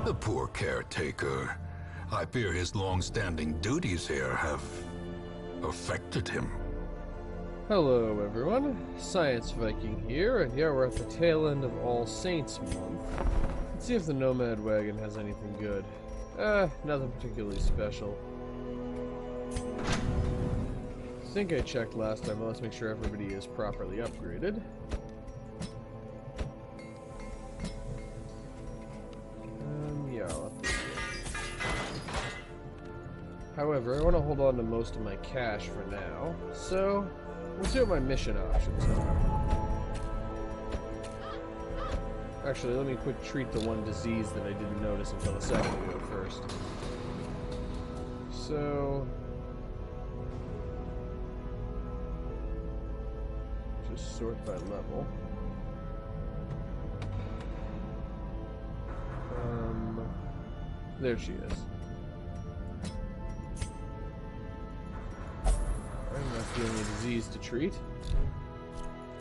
The poor caretaker. I fear his long-standing duties here have affected him. Hello everyone, Science Viking here, and yeah, we're at the tail end of All Saints Month. Let's see if the Nomad Wagon has anything good. Nothing particularly special. I think I checked last time, but let's make sure everybody is properly upgraded. Yeah, I'll have to do it. However, I want to hold on to most of my cash for now, so let's see what my mission options are. Actually, let me quick treat the one disease that I didn't notice until a second ago first. So, just sort by level. There she is. I'm not feeling a disease to treat.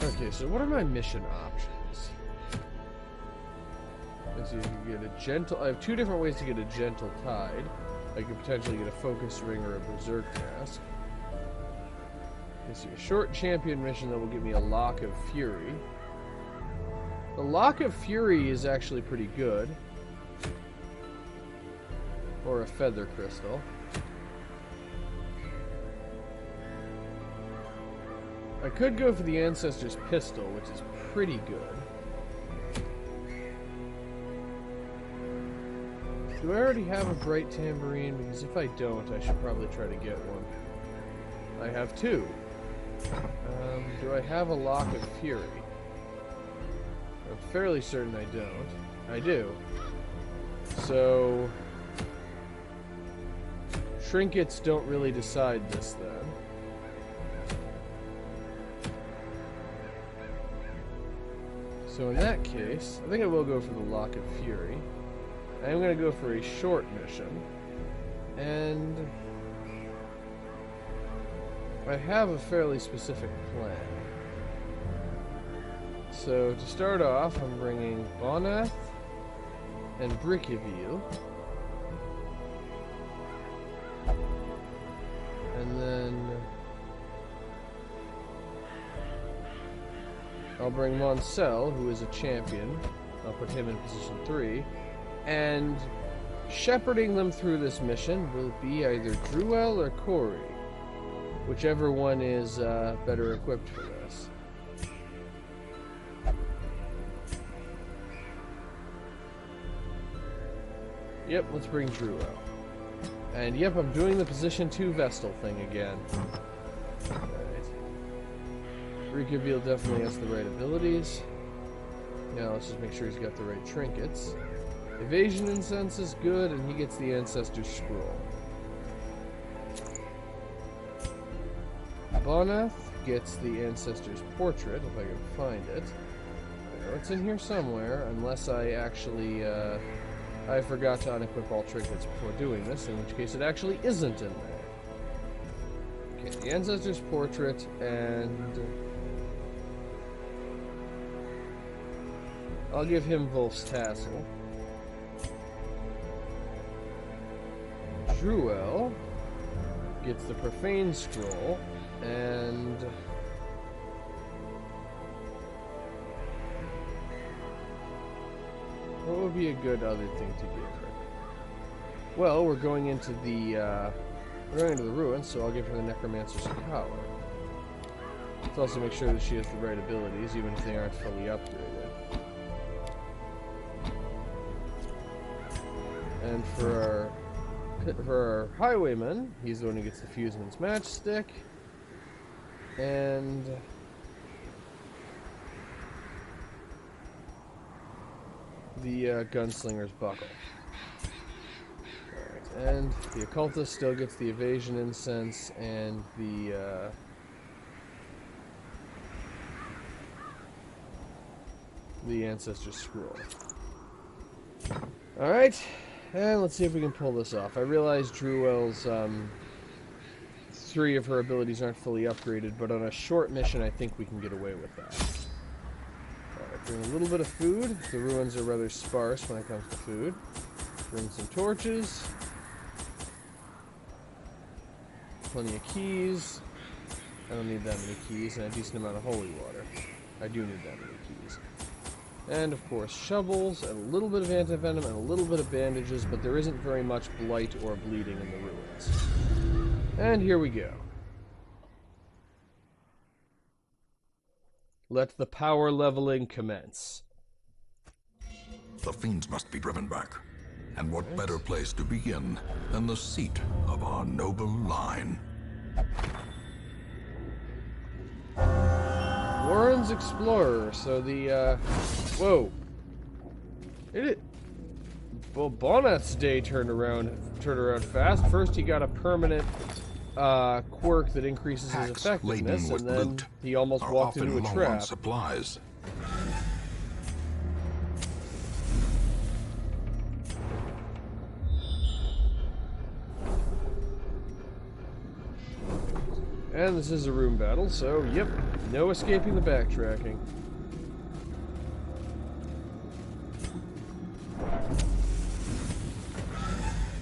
Okay, so what are my mission options? Let's see if you can get a gentle... I have two different ways to get a gentle tide. I could potentially get a focus ring or a berserk mask. Let's see, a short champion mission that will give me a lock of fury. The lock of fury is actually pretty good. Or a feather crystal. I could go for the Ancestor's Pistol, which is pretty good. Do I already have a Bright Tambourine? Because if I don't, I should probably try to get one. I have two. Do I have a Lock of Fury? I'm fairly certain I don't. I do. So... trinkets don't really decide this, then. So in that case, I think I will go for the Lock of Fury. I am going to go for a short mission. And I have a fairly specific plan. So to start off, I'm bringing Bonath and Brickaville. And then I'll bring Moncel, who is a champion. I'll put him in position 3. And shepherding them through this mission will be either Druel or Corey. Whichever one is better equipped for this. Yep, let's bring Druel. And yep, I'm doing the position 2 Vestal thing again. Alright. Brickaville definitely has the right abilities. Now let's just make sure he's got the right trinkets. Evasion Incense is good, and he gets the Ancestor's Scroll. Bonath gets the Ancestor's Portrait, if I can find it. I know it's in here somewhere, unless I actually, I forgot to unequip all trinkets before doing this, in which case it actually isn't in there. Okay, the Ancestor's Portrait, and I'll give him Wolf's Tassel. Druel gets the Profane Scroll, and what would be a good other thing to give her? Well, we're going into the ruins, so I'll give her the Necromancer's Power. Let's also make sure that she has the right abilities, even if they aren't fully upgraded. And for our Highwayman, he's the one who gets the Fuseman's Matchstick, and the Gunslinger's Buckle. Alright, and the Occultist still gets the Evasion Incense and the Ancestor's Scroll. Alright, and let's see if we can pull this off. I realize Druel's 3 of her abilities aren't fully upgraded, but on a short mission I think we can get away with that. Alright, bring a little bit of food. The ruins are rather sparse when it comes to food. Bring some torches. Plenty of keys. I don't need that many keys, and a decent amount of holy water. I do need that many keys. And, of course, shovels, and a little bit of anti-venom, and a little bit of bandages, but there isn't very much blight or bleeding in the ruins. And here we go. Let the power leveling commence. The fiends must be driven back. And what better place to begin than the seat of our noble line? Warren's Explorer, so the, whoa. Well, Bonnet's day turned around fast. First he got a permanent, quirk that increases his effectiveness, and then he almost walked into a trap. Supplies. And this is a room battle, so, yep, no escaping the backtracking.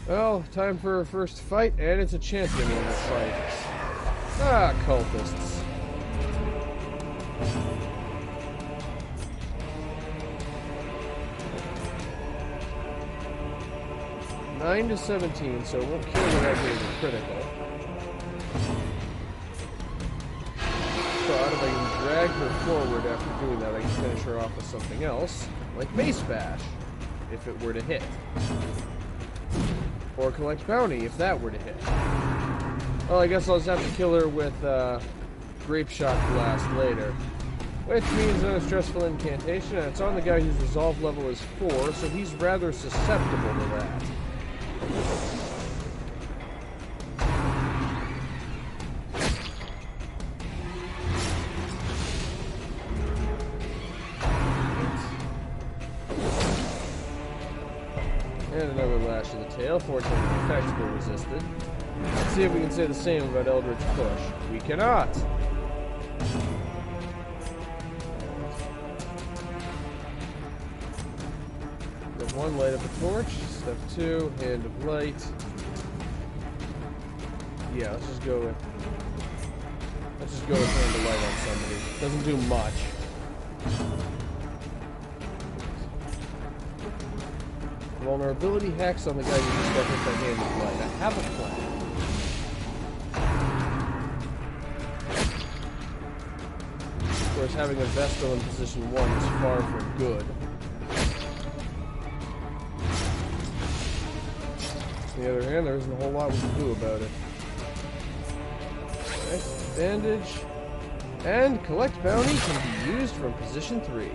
Well, time for our first fight, and it's a champion in this fight. Ah, cultists. Nine to 17, so it won't kill without getting a critical. But if I can drag her forward after doing that, I can finish her off with something else, like Mace Bash, if it were to hit. Or collect bounty, if that were to hit. Well, I guess I'll just have to kill her with Grape Shot Blast later. Which means no stressful incantation, and it's on the guy whose resolve level is 4, so he's rather susceptible to that. And another lash of the tail. Fortunately, the effects were resisted. Let's see if we can say the same about Eldritch Push. We cannot! Step 1, light up a torch. Step 2, hand of light. Yeah, let's just go with hand of light on somebody. Doesn't do much. Vulnerability hacks on the guy who just got hit by hand of light. I have a plan. Of course, having a Vestal in position 1 is far from good. On the other hand, there isn't a whole lot we can do about it. Nice. Bandage. And collect bounty can be used from position 3.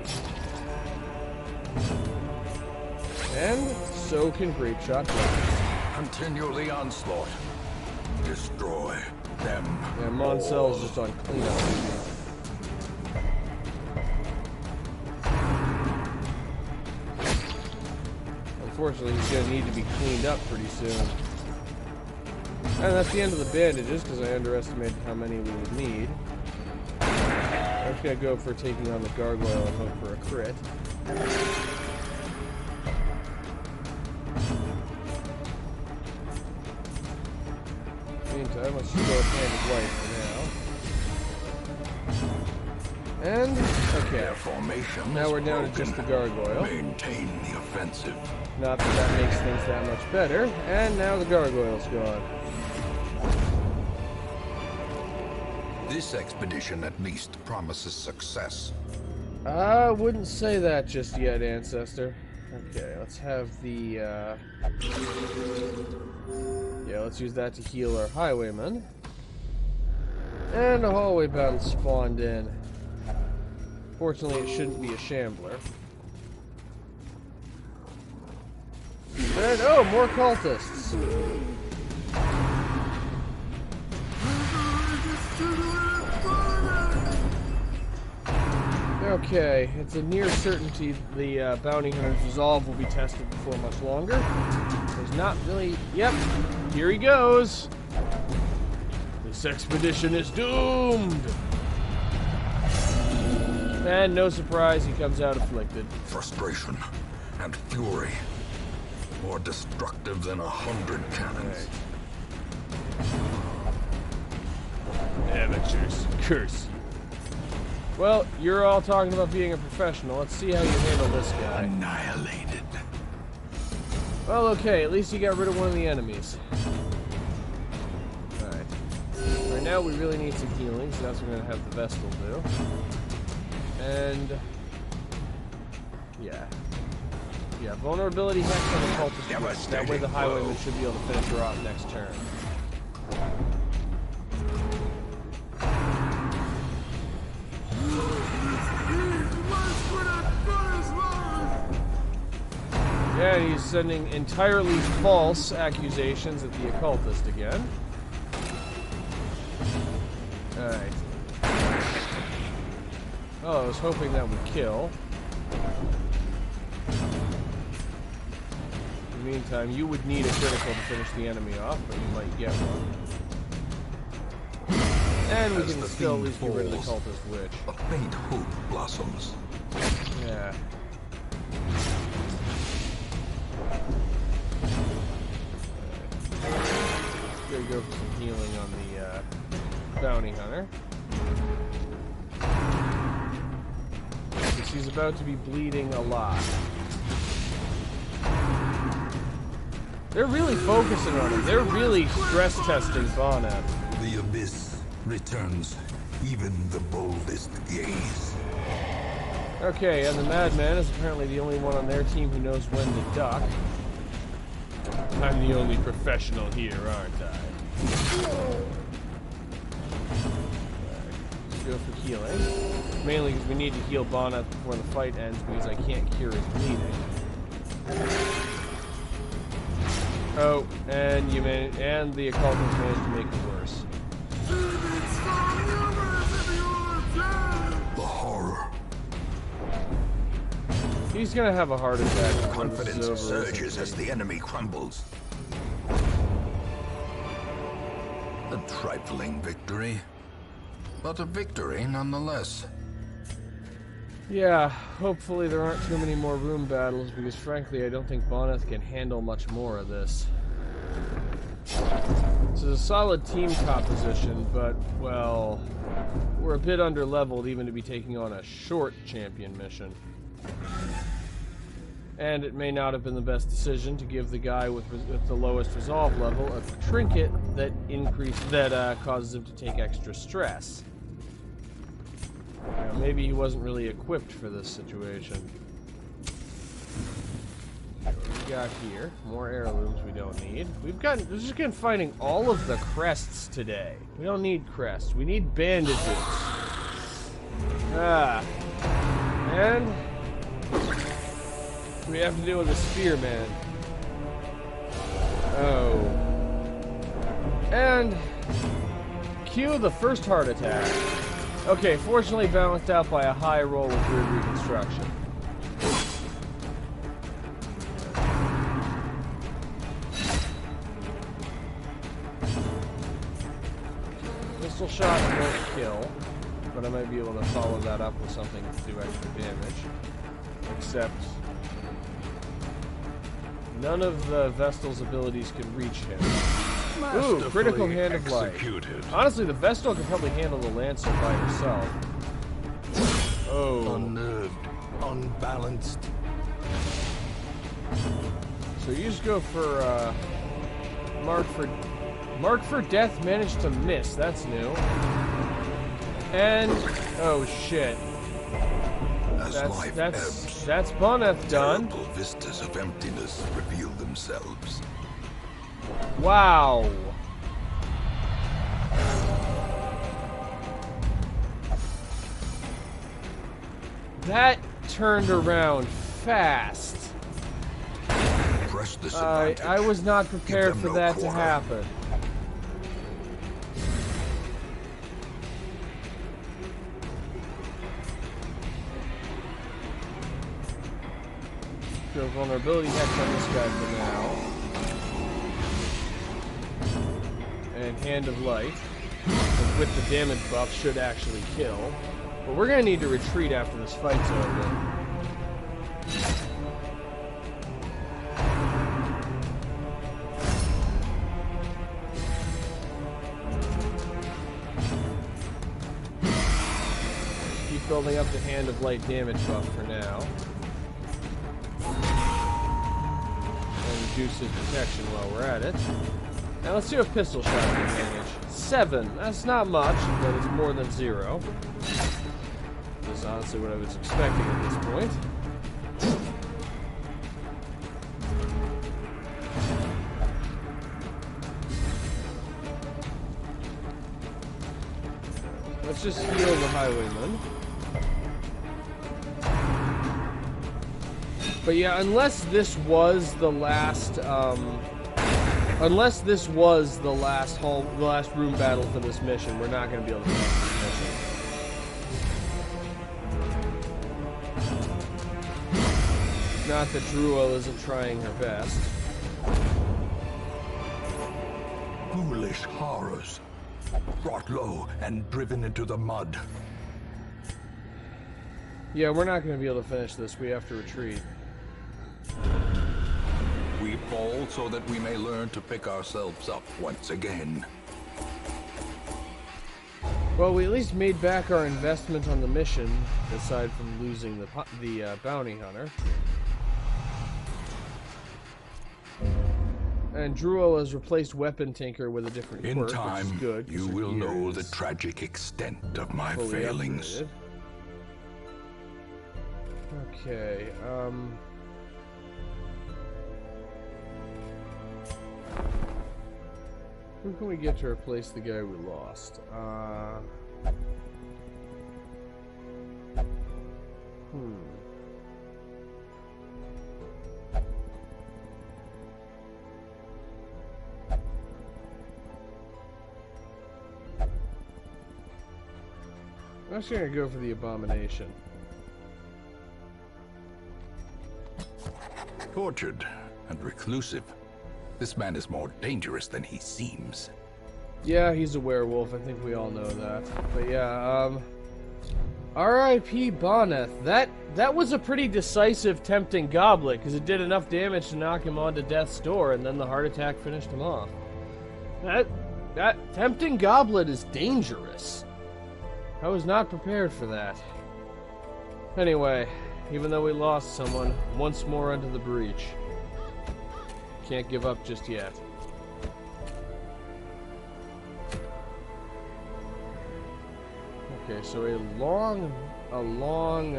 And so can Grape Shot Blast. Continue the onslaught. Destroy them. Yeah, Moncel's just on cleanup duty. Unfortunately, he's going to need to be cleaned up pretty soon. And that's the end of the bandages, because I underestimated how many we would need. I'm just going to go for taking on the gargoyle and hope for a crit. Meantime, let's just go with hand of light for now. And, okay. Formation now we're down to just the gargoyle. Maintain the offensive. Not that that makes things that much better. And now the gargoyle's gone. This expedition at least promises success. I wouldn't say that just yet, Ancestor. Okay, let's have the, yeah, let's use that to heal our highwayman. And a hallway battle spawned in. Fortunately, it shouldn't be a shambler. And, oh, more cultists! Okay, it's a near certainty the bounty hunter's resolve will be tested before much longer. There's not really... Yep, here he goes! This expedition is doomed! And no surprise, he comes out afflicted. Frustration and fury. more destructive than 100 cannons. Amateurs, curse you. Well, you're all talking about being a professional. Let's see how you handle this guy. Annihilated. Well, okay, at least you got rid of one of the enemies. Alright. Right now we really need some healing, so that's what we're gonna have the Vestal do. And yeah, vulnerability hex on the cultist. That way the highwayman should be able to finish her off next turn. Yeah, he's sending entirely false accusations at the occultist again. Alright. Oh, I was hoping that would kill. In the meantime, you would need a critical to finish the enemy off, but you might get one. And we can still at least get rid of the cultist witch. A faint hope blossoms. Yeah. Gonna go for some healing on the bounty hunter. Because he's about to be bleeding a lot. They're really focusing on him. They're really stress testing Bonnet. The abyss returns even the boldest gaze. Okay, and the madman is apparently the only one on their team who knows when to duck. I'm the only professional here, aren't I? Let's go for healing. Mainly because we need to heal Bonnet before the fight ends because I can't cure his bleeding. Oh, and the occultist managed to make it worse. The horror. He's gonna have a heart attack. Confidence surges as the enemy crumbles. A trifling victory, but a victory nonetheless. Yeah, hopefully there aren't too many more room battles, because frankly I don't think Boneth can handle much more of this. This is a solid team composition, but, well, we're a bit under-leveled even to be taking on a short champion mission. And it may not have been the best decision to give the guy with the lowest resolve level a trinket that causes him to take extra stress. You know, maybe he wasn't really equipped for this situation. What do we got here? More heirlooms we don't need. We're just gonna finding all of the crests today. We don't need crests. We need bandages. And we have to deal with a spearman. Oh. And cue the first heart attack. Okay, fortunately balanced out by a high roll of weird reconstruction. Pistol shot won't kill, but I might be able to follow that up with something to do extra damage. Except none of the Vestal's abilities can reach him. Ooh, critical hand of light. Honestly, the Vestal can probably handle the Lancer by herself. Oh. Unnerved, unbalanced. So you just go for, Mark for death managed to miss. That's new. And, oh shit. That's Boneth done. Terrible vistas of emptiness reveal themselves. Wow. That turned around fast. Press this advantage. I was not prepared for that to happen. Go vulnerability hex on this guy for now. And Hand of Light, with the damage buff, should actually kill. But we're going to need to retreat after this fight's over. building up the Hand of Light damage buff for now. And reduce his protection while we're at it. Now let's do a pistol shot advantage. 7. That's not much, but it's more than 0. That's honestly what I was expecting at this point. Let's just heal the Highwayman. But yeah, unless this was the last, room battle for this mission, we're not going to be able to finish this mission. Not that Druel isn't trying her best. Foolish horrors. Brought low and driven into the mud. Yeah, we're not going to be able to finish this. We have to retreat. We fall so that we may learn to pick ourselves up once again. Well, we at least made back our investment on the mission, aside from losing the bounty hunter. And Druel has replaced Weapon Tinker with a different quirk, In time, which is good, you will know the tragic extent of my failings. Upgraded. Okay, who can we get to replace the guy we lost? I'm actually gonna go for the Abomination. Tortured and reclusive. This man is more dangerous than he seems. Yeah, he's a werewolf. I think we all know that. But yeah, R.I.P. Bonneth. That was a pretty decisive tempting goblet, because it did enough damage to knock him onto death's door, and then the heart attack finished him off. That tempting goblet is dangerous. I was not prepared for that. Anyway, even though we lost someone, once more under the breach. Can't give up just yet. Okay, so a long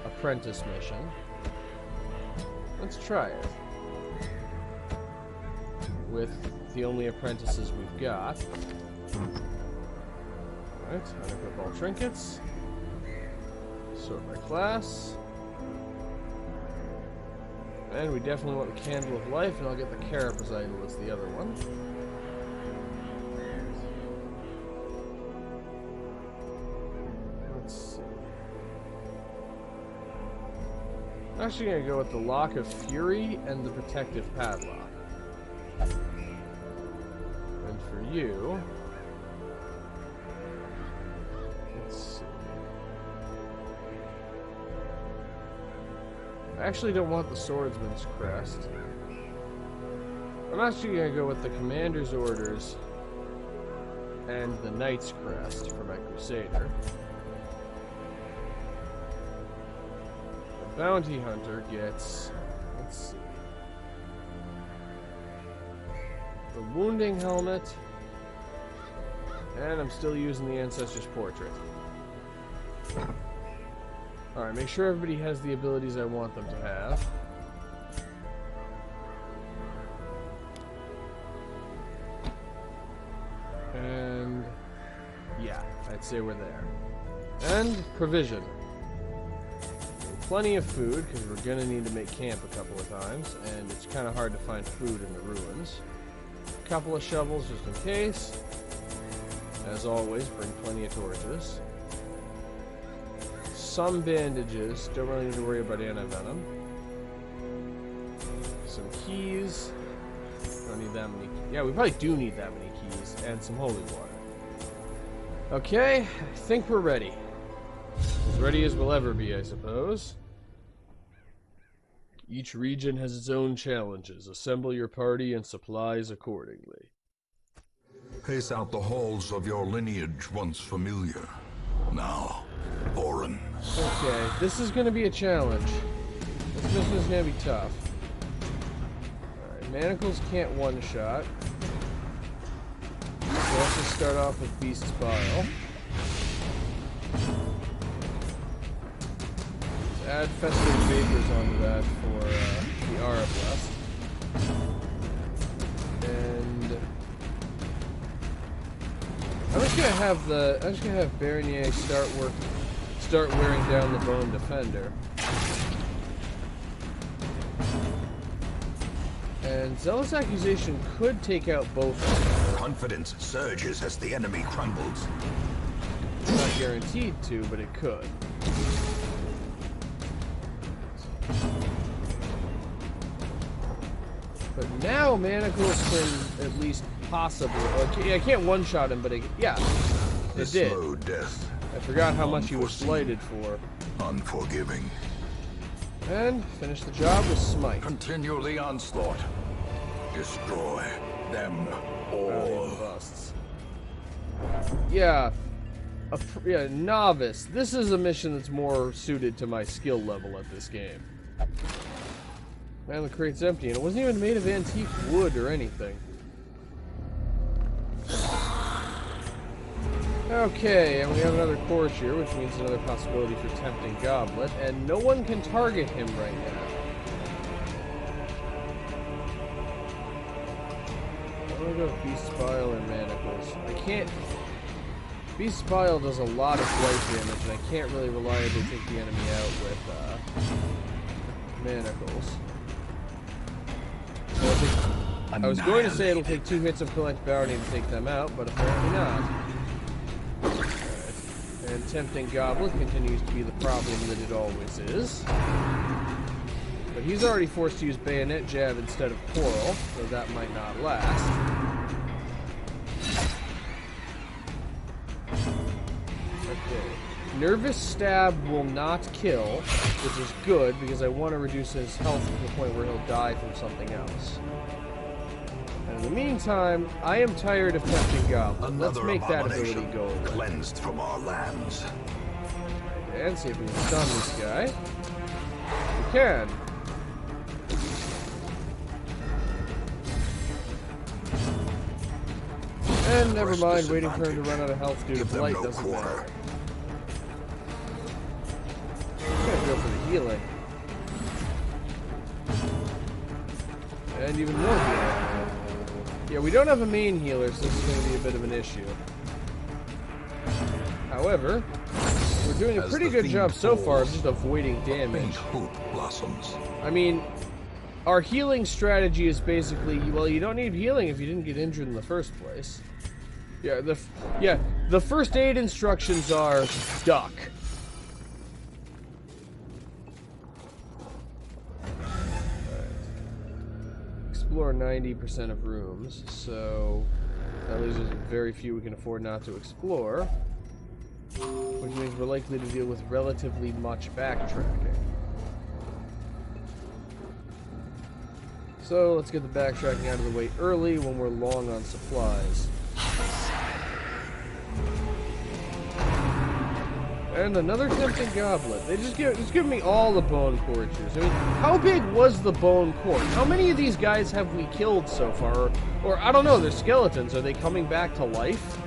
apprentice mission. Let's try it. With the only apprentices we've got. Alright, unequip all trinkets. Sort by class. And we definitely want the Candle of Life, and I'll get the Carapace Idol as the other one. Let's see. I'm actually going to go with the Lock of Fury and the Protective Padlock. And for you... let's see. I actually don't want the Swordsman's Crest. I'm actually going to go with the Commander's Orders and the Knight's Crest for my Crusader. The Bounty Hunter gets... let's see. The Wounding Helmet. And I'm still using the Ancestor's Portrait. Alright, make sure everybody has the abilities I want them to have. And... yeah, I'd say we're there. And provision. Plenty of food, because we're going to need to make camp a couple of times, and it's kind of hard to find food in the ruins. A couple of shovels just in case. As always, bring plenty of torches. Some bandages. Don't really need to worry about anti-venom. Some keys. Don't need that many. Yeah, we probably do need that many keys. And some holy water. Okay, I think we're ready. As ready as we'll ever be, I suppose. Each region has its own challenges. Assemble your party and supplies accordingly. Pace out the halls of your lineage once familiar. Now, Foreign. Okay, this is going to be a challenge. This mission is going to be tough. Alright, manacles can't one-shot. So let's just start off with Beast's Bile. Let's add Festering Vapors onto that for the Aura Blast. And I'm just gonna have Bernier start wearing down the Bone Defender. And Zealous Accusation could take out both of them. Confidence surges as the enemy crumbles. Not guaranteed to, but it could. But now Manacles can at least possibly... Okay, I can't one-shot him, but it did. Slow death. I forgot how much he was slighted for. Unforgiving. And finish the job with Smite. Continue the onslaught. Destroy them all. Busts. Yeah. Novice. This is a mission that's more suited to my skill level at this game. Man, the crate's empty, and it wasn't even made of antique wood or anything. Okay, and we have another Courtier, which means another possibility for Tempting Goblet, and no one can target him right now. I'm gonna go with Beast's Bile or Manacles. I can't... Beast's Bile does a lot of blight damage, and I can't really reliably take the enemy out with Manacles. So I was going to say it'll take 2 hits of Collect Bounty to take them out, but apparently not. And Tempting Goblet continues to be the problem that it always is. But he's already forced to use Bayonet Jab instead of Coral, so that might not last. Okay. Nervous Stab will not kill, which is good, because I want to reduce his health to the point where he'll die from something else. And in the meantime, I am tired of Tempting Goblin. Let's make that ability go away. Cleansed from our lands. And see if we can stun this guy. We can. And never mind, waiting for him to run out of health due to blight doesn't matter. I'm gonna go for the healing. And even more healing. Yeah, we don't have a main healer, so this is going to be a bit of an issue. However, we're doing a pretty good job so far of just avoiding damage. Hope blossoms. I mean, our healing strategy is basically, well, you don't need healing if you didn't get injured in the first place. Yeah, the first aid instructions are duck. Explore 90% of rooms, so that leaves us very few we can afford not to explore, which means we're likely to deal with relatively much backtracking. So let's get the backtracking out of the way early when we're long on supplies. And another Tempting Goblet. They just give me all the Bone Courtiers. I mean, how big was the Bone Court? How many of these guys have we killed so far? Or I don't know, they're skeletons. Are they coming back to life?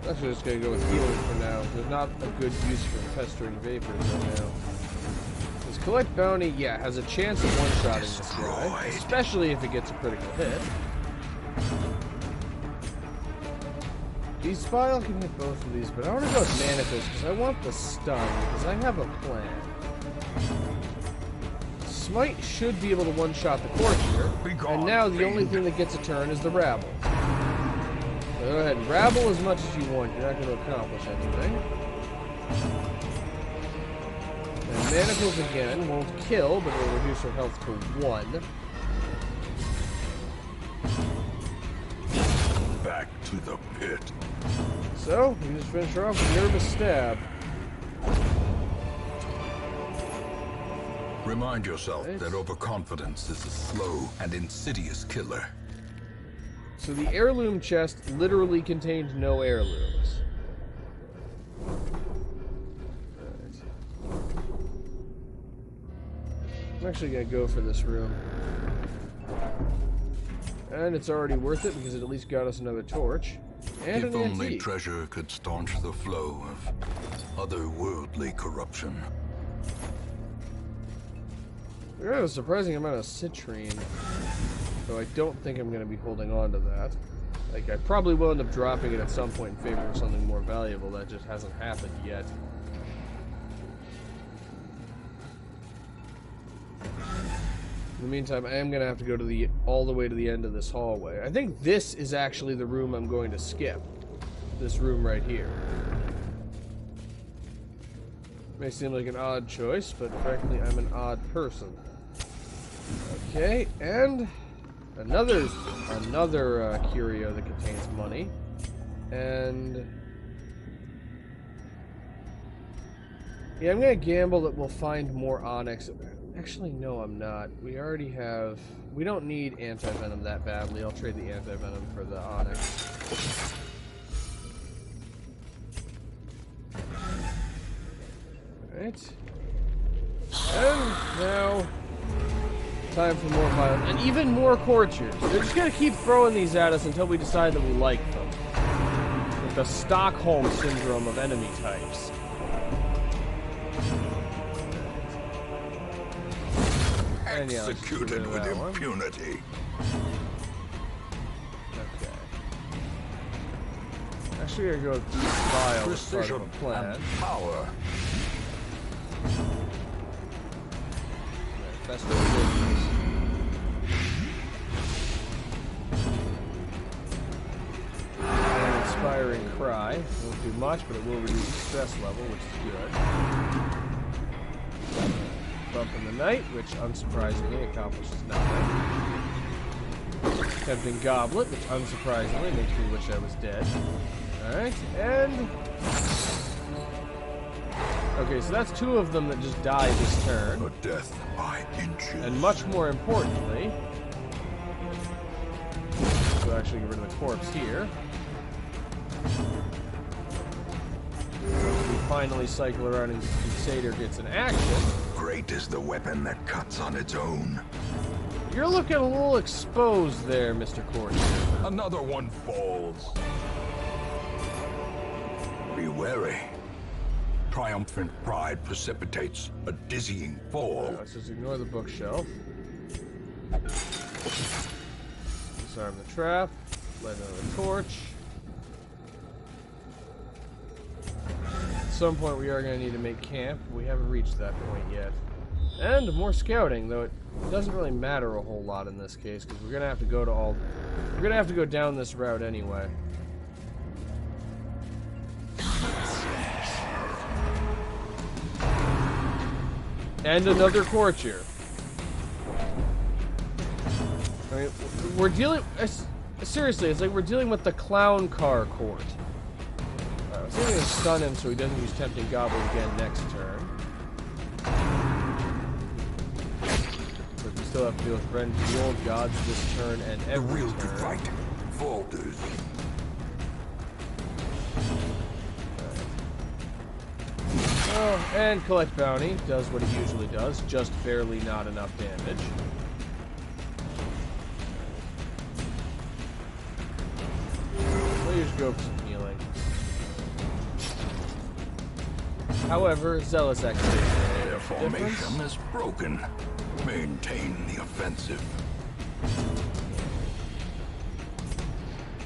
Actually, just gonna go with healing for now. There's not a good use for Festering Vapors right now. This Collect Bounty, yeah, has a chance of one-shotting this guy, especially if it gets a critical hit. Beast's Bile can hit both of these, but I want to go with Manacles because I want the stun, because I have a plan. Smite should be able to one-shot the Courtier, and now the only thing that gets a turn is the Rabble. So go ahead and rabble as much as you want. You're not going to accomplish anything. And Manacles again won't kill, but it'll reduce her health to 1. Back to the pit. So, we just finish her off with Nervous Stab. Remind yourself that overconfidence is a slow and insidious killer. So the heirloom chest literally contained no heirlooms. I'm actually going to go for this room. And it's already worth it because it at least got us another torch. And If an only antique. treasure could staunch the flow of otherworldly corruption. We got a surprising amount of citrine. Though I don't think I'm going to be holding on to that. Like, I probably will end up dropping it at some point in favor of something more valuable. That just hasn't happened yet. In the meantime, I am going to have to go to all the way to the end of this hallway. I think this is actually the room I'm going to skip. This room right here. May seem like an odd choice, but frankly, I'm an odd person. Okay, and another curio that contains money. And yeah, I'm going to gamble that we'll find more onyx. Actually, no, I'm not. We already have... We don't need anti-venom that badly. I'll trade the anti-venom for the onyx. Alright. And now... time for more violence. And even more courtiers. They're just gonna keep throwing these at us until we decide that we like them. With the Stockholm syndrome of enemy types. Executed with impunity. Okay. Actually, I gotta go with Vile as part of a plan. And power. Best of business. An inspiring cry. Won't do much, but it will reduce the stress level, which is good. Bump in the night, which unsurprisingly accomplishes nothing. Tempting Goblet, which unsurprisingly makes me wish I was dead. Alright, and... okay, so that's two of them that just died this turn. A death by inches. And much more importantly... we'll actually get rid of the corpse here. We finally cycle around and Crusader gets an action. Great is the weapon that cuts on its own. You're looking a little exposed there, Mr. Courtier. Another one falls. Be wary. Triumphant pride precipitates a dizzying fall. Let's just ignore the bookshelf. Disarm the trap. Light another torch. At some point we are going to need to make camp. We haven't reached that point yet. And more scouting, though it doesn't really matter a whole lot in this case, because we're going to have to go to all... we're going to have to go down this route anyway. And another courtier. I mean, we're dealing... seriously, it's like we're dealing with the clown car court. Let's see if we can stun him so he doesn't use Tempting Goblet again next turn. But we still have to deal with Revenge of the Old Gods this turn and every will turn. to fight falters. Oh, and Collect Bounty does what it usually does, just barely not enough damage. We'll just go for some healing. However, Zealous Activation. Their formation is broken. Maintain the offensive.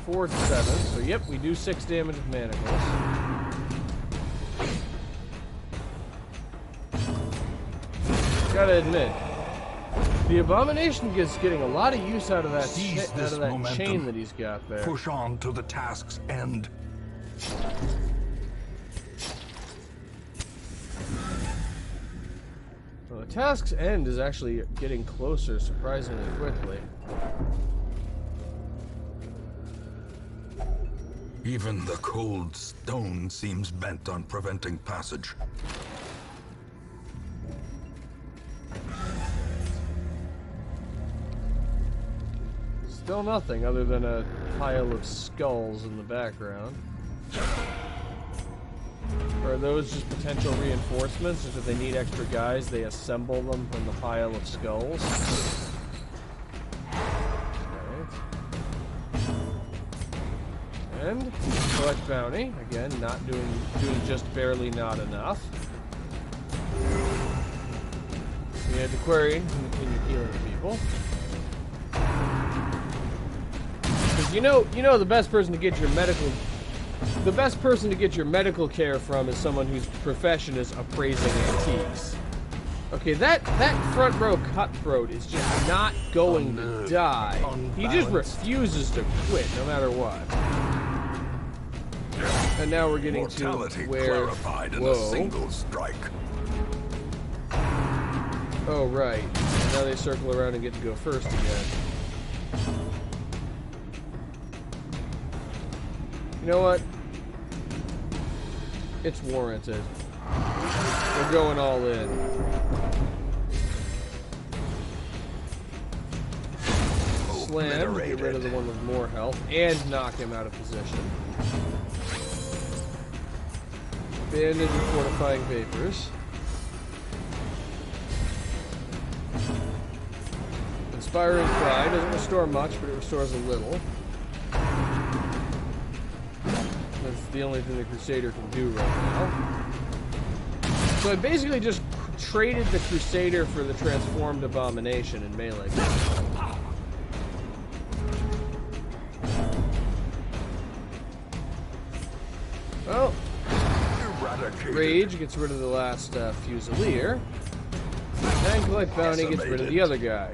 4 to 7. So yep, we do 6 damage with manacles. Gotta admit, the Abomination is getting a lot of use out of that, chain that he's got there. Push on to the task's end. Well, the task's end is actually getting closer surprisingly quickly. Even the cold stone seems bent on preventing passage. Still nothing other than a pile of skulls in the background. Or are those just potential reinforcements? If they need extra guys, they assemble them from the pile of skulls. Alright. And collect bounty. Again, not doing just barely not enough. The antiquarian can continue healing people. Because you know the best person to get your medical care from is someone whose profession is appraising antiques. Okay, that front row cutthroat is just not going to die. He just refuses to quit no matter what. And now we're getting Mortality to where clarified in a single strike. Oh right. Now they circle around and get to go first again. You know what? It's warranted. We're going all in. Slam, get rid of the one with more health, and knock him out of position. Bandage and fortifying vapors. Inspiring Cry doesn't restore much, but it restores a little. That's the only thing the Crusader can do right now. So I basically just traded the Crusader for the transformed Abomination in melee. Well, Rage gets rid of the last Fusilier, and Collect Bounty gets rid of the other guy.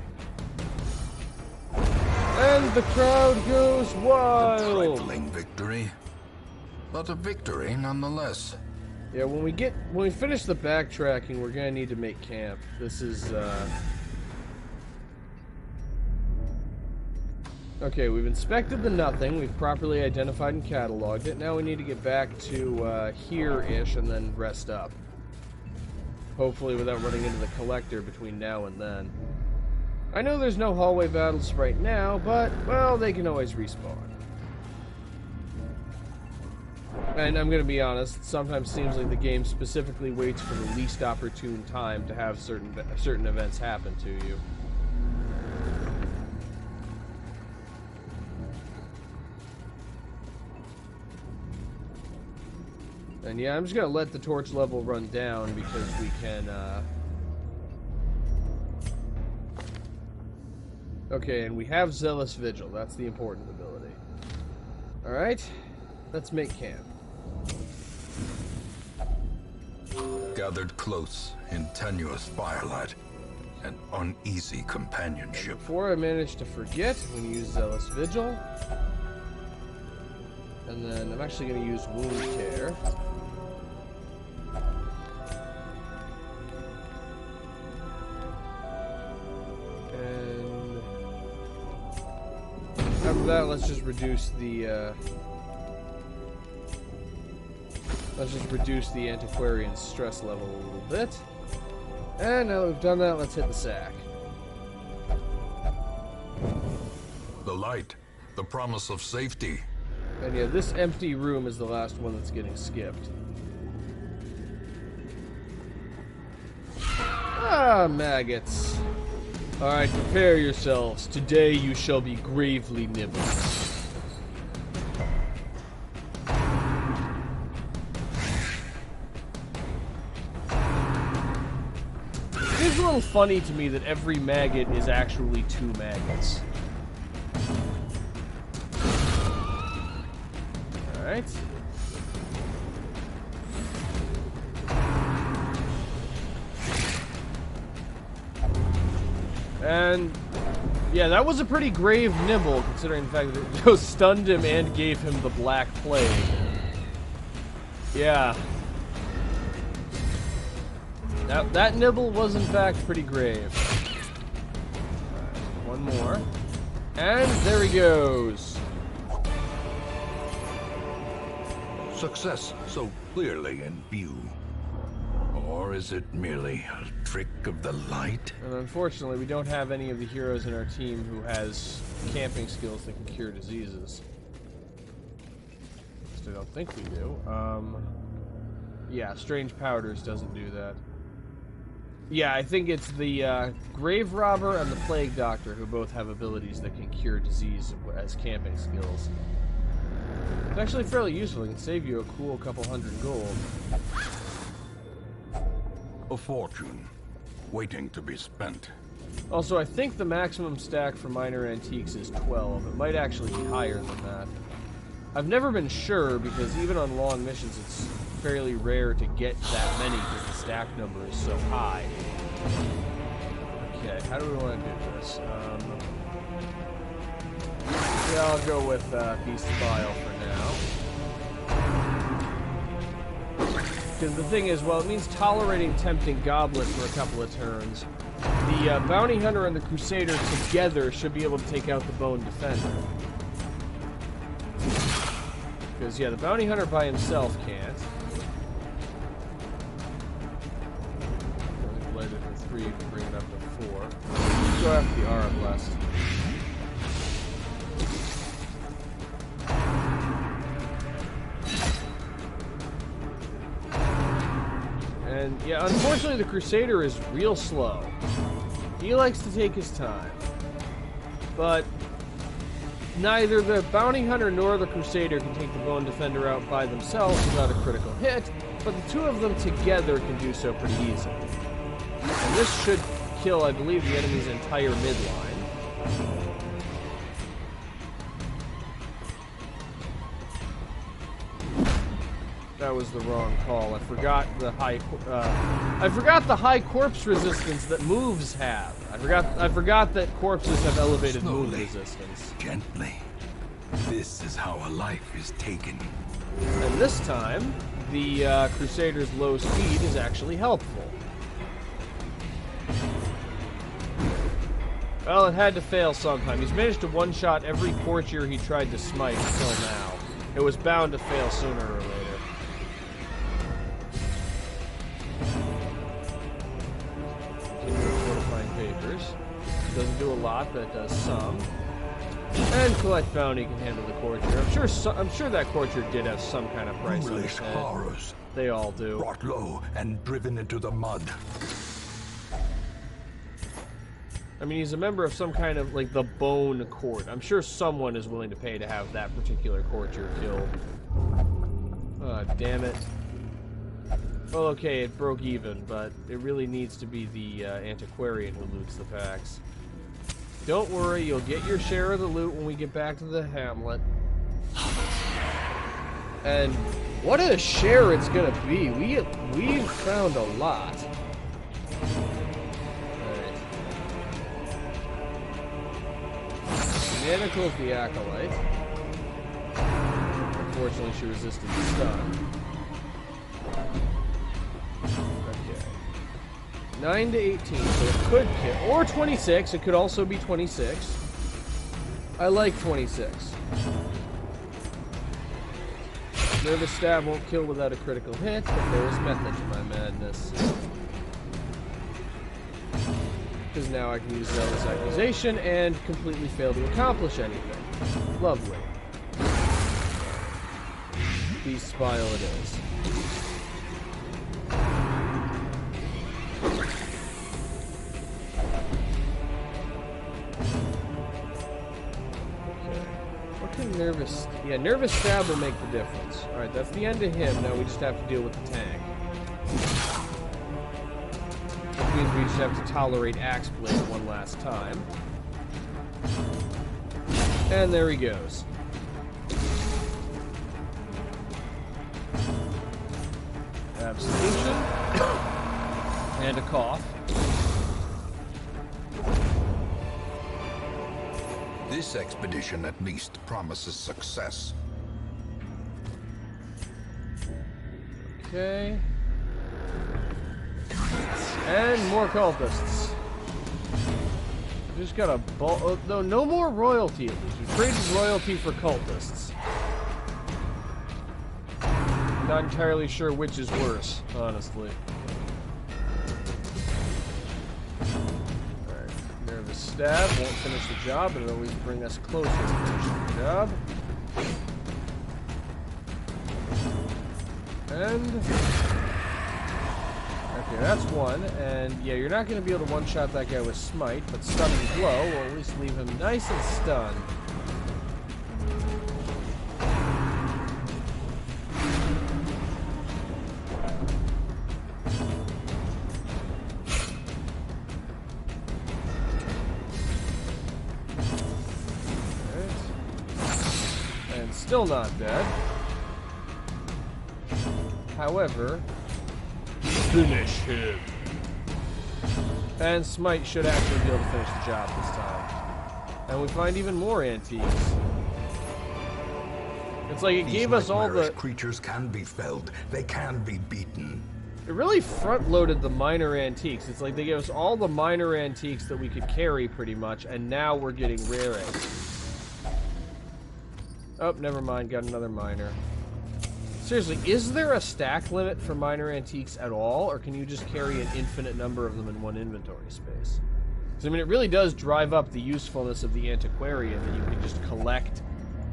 And the crowd goes wild! A trifling victory, but a victory nonetheless. Yeah, when we finish the backtracking, we're gonna need to make camp. This is, okay, we've inspected the nothing, we've properly identified and cataloged it. Now we need to get back to, here-ish and then rest up. Hopefully without running into the Collector between now and then. I know there's no hallway battles right now, but, well, they can always respawn. And I'm gonna be honest, it sometimes seems like the game specifically waits for the least opportune time to have certain events happen to you. And yeah, I'm just gonna let the torch level run down because we can, okay, and we have Zealous Vigil. That's the important ability. Alright, let's make camp. Gathered close in tenuous firelight, an uneasy companionship. And before I manage to forget, I'm going to use Zealous Vigil. And then I'm actually going to use Wound Care. And after that, let's just reduce the Antiquarian's stress level a little bit. And now that we've done that, let's hit the sack. The light, the promise of safety. And yeah, this empty room is the last one that's getting skipped. Ah, maggots. Alright, prepare yourselves. Today you shall be gravely nibbled. It is a little funny to me that every maggot is actually 2 maggots. Alright. And yeah, that was a pretty grave nibble, considering the fact that it both stunned him and gave him the Black Plague. Yeah. That nibble was in fact pretty grave. Right, one more. And there he goes. Success so clearly in view. Or Or is it merely a trick of the light? And unfortunately, we don't have any of the heroes in our team who has camping skills that can cure diseases. At least I don't think we do. Yeah, Strange Powders doesn't do that. Yeah, I think it's the Grave Robber and the Plague Doctor who both have abilities that can cure disease as camping skills. It's actually fairly useful. It can save you a cool couple hundred gold. A fortune, waiting to be spent. Also, I think the maximum stack for minor antiques is 12. It might actually be higher than that. I've never been sure, because even on long missions, it's fairly rare to get that many because the stack number is so high. Okay, how do we want to do this? Yeah, I'll go with Beast Bile for now. Because the thing is, well, it means tolerating Tempting Goblet for a couple of turns. The Bounty Hunter and the Crusader together should be able to take out the Bone Defender. Because, yeah, the Bounty Hunter by himself can't. Light it to 3 to bring it up to 4. Let's go after the Arablast. And, yeah, unfortunately the Crusader is real slow. He likes to take his time. But neither the Bounty Hunter nor the Crusader can take the Bone Defender out by themselves without a critical hit, but the two of them together can do so pretty easily. And this should kill, I believe, the enemy's entire midline. That was the wrong call. I forgot the high corpse resistance that moves have. I forgot that corpses have elevated move resistance. Gently. This is how a life is taken. And this time, the Crusader's low speed is actually helpful. Well, it had to fail sometime. He's managed to one-shot every courtier he tried to smite until now. It was bound to fail sooner or later. Doesn't do a lot, but it does some. And collect bounty can handle the courtier. I'm sure that courtier did have some kind of price on his head. Horrors. They all do. Brought low and driven into the mud. I mean, he's a member of some kind of, like, the Bone Court. I'm sure someone is willing to pay to have that particular courtier killed. Oh, damn it. Well, okay, it broke even, but it really needs to be the antiquarian who loots the packs. Don't worry, you'll get your share of the loot when we get back to the hamlet. And what a share it's gonna be. We've found a lot. Alright. Manicle's the Acolyte. Unfortunately, she resisted the stun. 9 to 18, so it could kill. Or 26, it could also be 26. I like 26. Nervous Stab won't kill without a critical hit, but there is method to my madness. Because now I can use Zealous Accusation and completely fail to accomplish anything. Lovely. Beast Spile it is. Nervous Stab will make the difference. Alright, that's the end of him. Now we just have to deal with the tank. Which means we just have to tolerate Axe Blade one last time. And there he goes. Absolution. And a cough. This expedition at least promises success. Okay. And more cultists. Just got a no more royalty at least. We traded royalty for cultists. Not entirely sure which is worse, honestly. stab won't finish the job, but it'll at least bring us closer to finishing the job. And... okay, that's one. And yeah, you're not going to be able to one-shot that guy with Smite, but Stun and Blow will at least leave him nice and stunned. Still not dead. However, finish him. And Smite should actually be able to finish the job this time. And we find even more antiques. It's like it gave us all the... creatures can be felled. They can be beaten. It really front-loaded the minor antiques. It's like they gave us all the minor antiques that we could carry pretty much, and now we're getting rare antiques. Oh, never mind. Got another minor. Seriously, is there a stack limit for minor antiques at all, or can you just carry an infinite number of them in one inventory space? Because, I mean, it really does drive up the usefulness of the antiquarian that you can just collect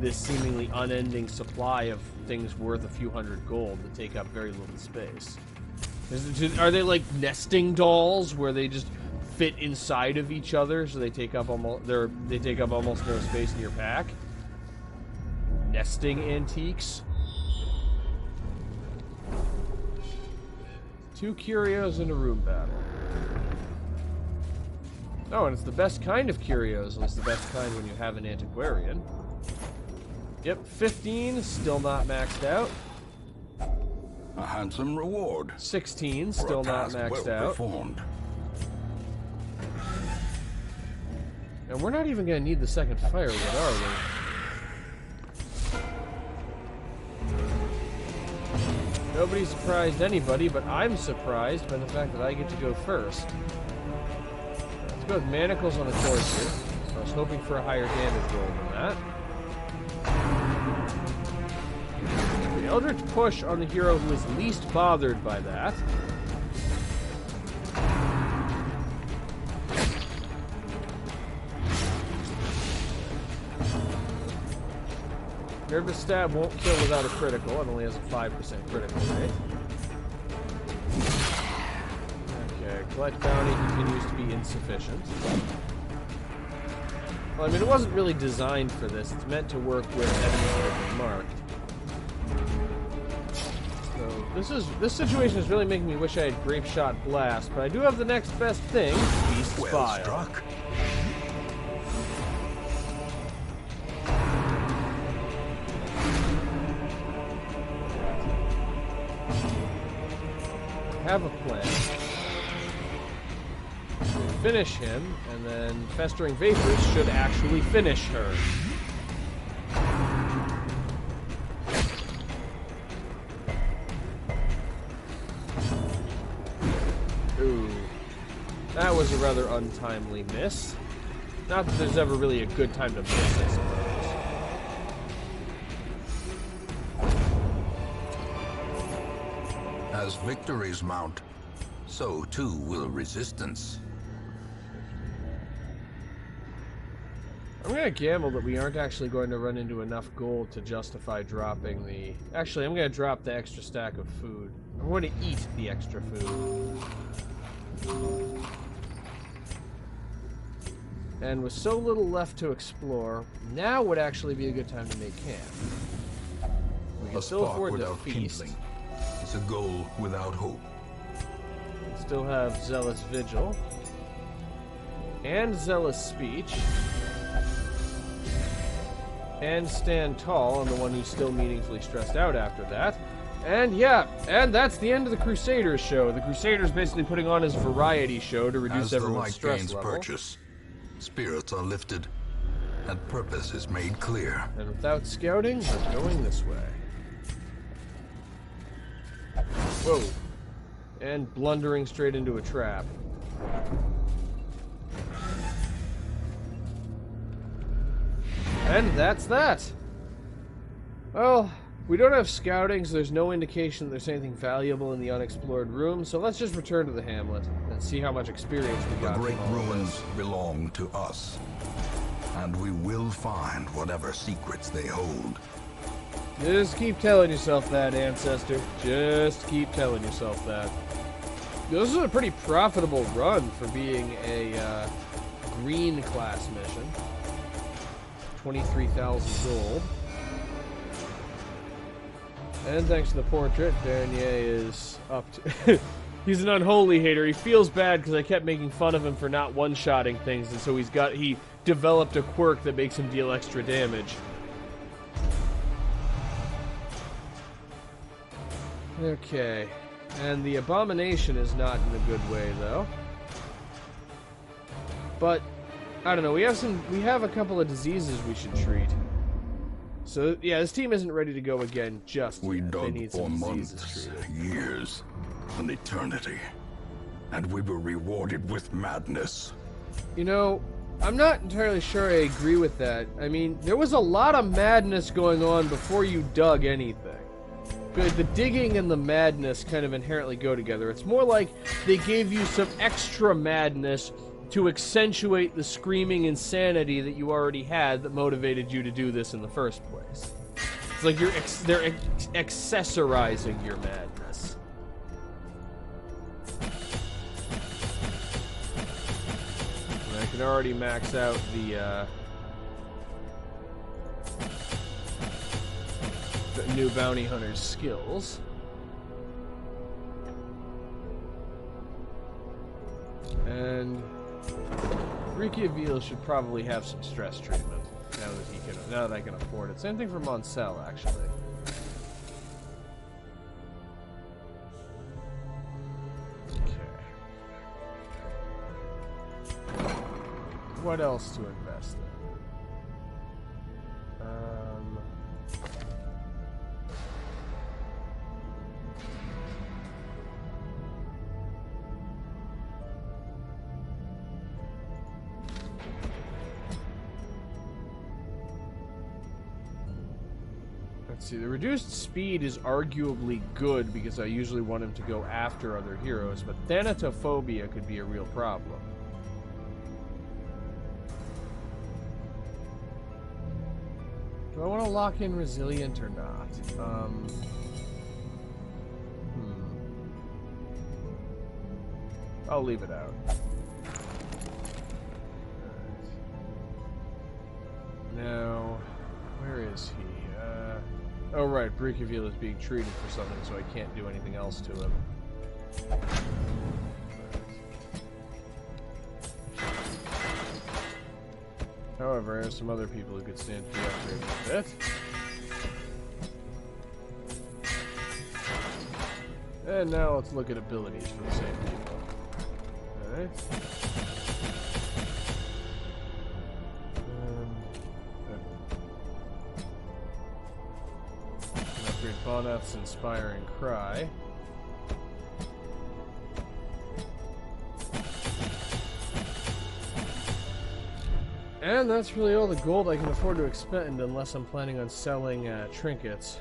this seemingly unending supply of things worth a few hundred gold that take up very little space. Are they like nesting dolls where they just fit inside of each other, so they take up almost no space in your pack? Nesting antiques. 2 curios in a room battle. Oh, and it's the best kind of curios. It's the best kind when you have an antiquarian. Yep, 15, still not maxed out. A handsome reward. 16, still not maxed out. Performed. And we're not even going to need the second firewood, are we? Nobody surprised anybody, but I'm surprised by the fact that I get to go first. Let's go with manacles on the torch here. So I was hoping for a higher damage roll than that. The Eldritch Push on the hero who is least bothered by that. Nervous Stab won't kill without a critical. It only has a 5% critical rate. Okay, Collect Bounty continues to be insufficient. Well, I mean, it wasn't really designed for this. It's meant to work with enemies that have been marked. So, this situation is really making me wish I had Grape Shot Blast, but I do have the next best thing, Beast's Well File. struck. Have a plan. Finish him, and then Festering Vapors should actually finish her. Ooh. That was a rather untimely miss. Not that there's ever really a good time to miss, I suppose. As victories mount, so too will resistance. I'm going to gamble that we aren't actually going to run into enough gold to justify dropping the... Actually, I'm going to drop the extra stack of food. I'm going to eat the extra food. And with so little left to explore, now would actually be a good time to make camp. We can still afford to feast. Kindling. It's a goal without hope. Still have Zealous Vigil. And Zealous Speech. And Stand Tall, I'm the one who's still meaningfully stressed out after that. And yeah, and that's the end of the Crusaders show. The Crusaders basically putting on his variety show to reduce everyone's stress level. Purchase, spirits are lifted, and purpose is made clear. And without scouting, we're going this way. Whoa. And blundering straight into a trap. And that's that. Well, We don't have scouting, so there's no indication that there's anything valuable in the unexplored room, so let's just return to the hamlet and see how much experience we got. The great from all of ruins this. belong to us, and we will find whatever secrets they hold. Just keep telling yourself that, Ancestor. Just keep telling yourself that. This is a pretty profitable run for being a green class mission. 23,000 gold. And thanks to the portrait, Bernier is up to... He's an unholy hater. He feels bad because I kept making fun of him for not one-shotting things, and so he developed a quirk that makes him deal extra damage. Okay. And the abomination is not in a good way, though. But, I don't know, we have a couple of diseases we should treat. So, yeah, this team isn't ready to go again just We yet. They dug need for some months, diseases treated. years, an eternity, and we were rewarded with madness. You know, I'm not entirely sure I agree with that. I mean, there was a lot of madness going on before you dug anything. The digging and the madness kind of inherently go together. It's more like they gave you some extra madness to accentuate the screaming insanity that you already had that motivated you to do this in the first place. It's like they're accessorizing your madness. And I can already max out the new bounty hunter's skills. And Reykjavik should probably have some stress treatment now that I can afford it. Same thing for Moncel, actually. Okay. What else to invest in? Let's see, the reduced speed is arguably good because I usually want him to go after other heroes, but thanatophobia could be a real problem. Do I want to lock in resilient or not? I'll leave it out. Alright. Now, where is he? Oh right, Bricaville is being treated for something, so I can't do anything else to him. However, I have some other people who could stand to be upgraded a bit. And now let's look at abilities for the same people. Alright. Boneth's Inspiring Cry. And that's really all the gold I can afford to expend unless I'm planning on selling trinkets.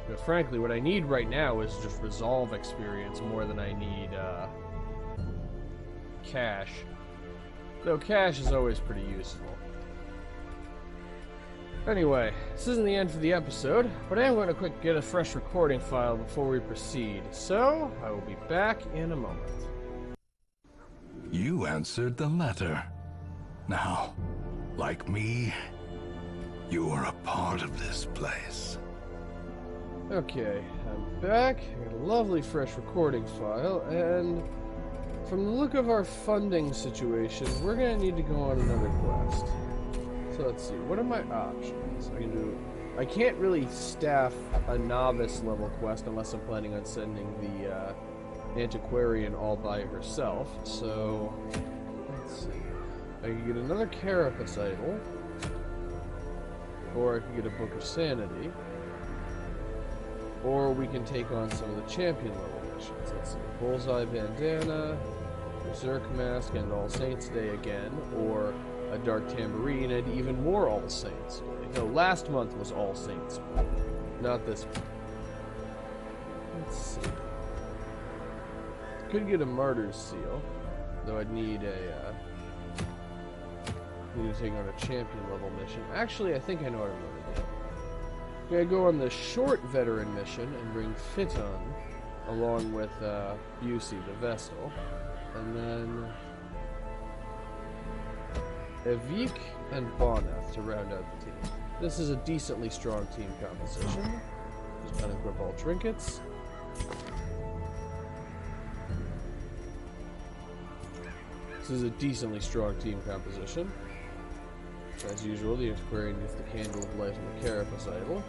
But frankly, what I need right now is just resolve experience more than I need cash. Though cash is always pretty useful. Anyway, this isn't the end for the episode, but I am going to get a fresh recording file before we proceed, so I will be back in a moment. You answered the letter. Now, like me, you are a part of this place. Okay, I'm back. I got a lovely fresh recording file, and from the look of our funding situation, we're going to need to go on another quest. So let's see, what are my options? I can't really staff a novice level quest unless I'm planning on sending the antiquarian all by herself. So let's see. I can get another carapace idol, or I can get a Book of Sanity, or we can take on some of the champion level missions. Let's see, Bullseye Bandana, Berserk Mask, and All Saints Day again, or a Dark Tambourine, and even more All Saints. No, last month was All Saints, not this one. Let's see. Could get a Martyr's Seal, though I'd need to take on a champion level mission. Actually, I think I know what I'm going to do. I'm going to go on the short veteran mission and bring Phaeton along with Busey, the Vestal, and then Evik and Boneth to round out the team. This is a decently strong team composition. Just unequip all trinkets. This is a decently strong team composition. As usual, the Antiquarian gets the Candle of Life and the Carapace idol.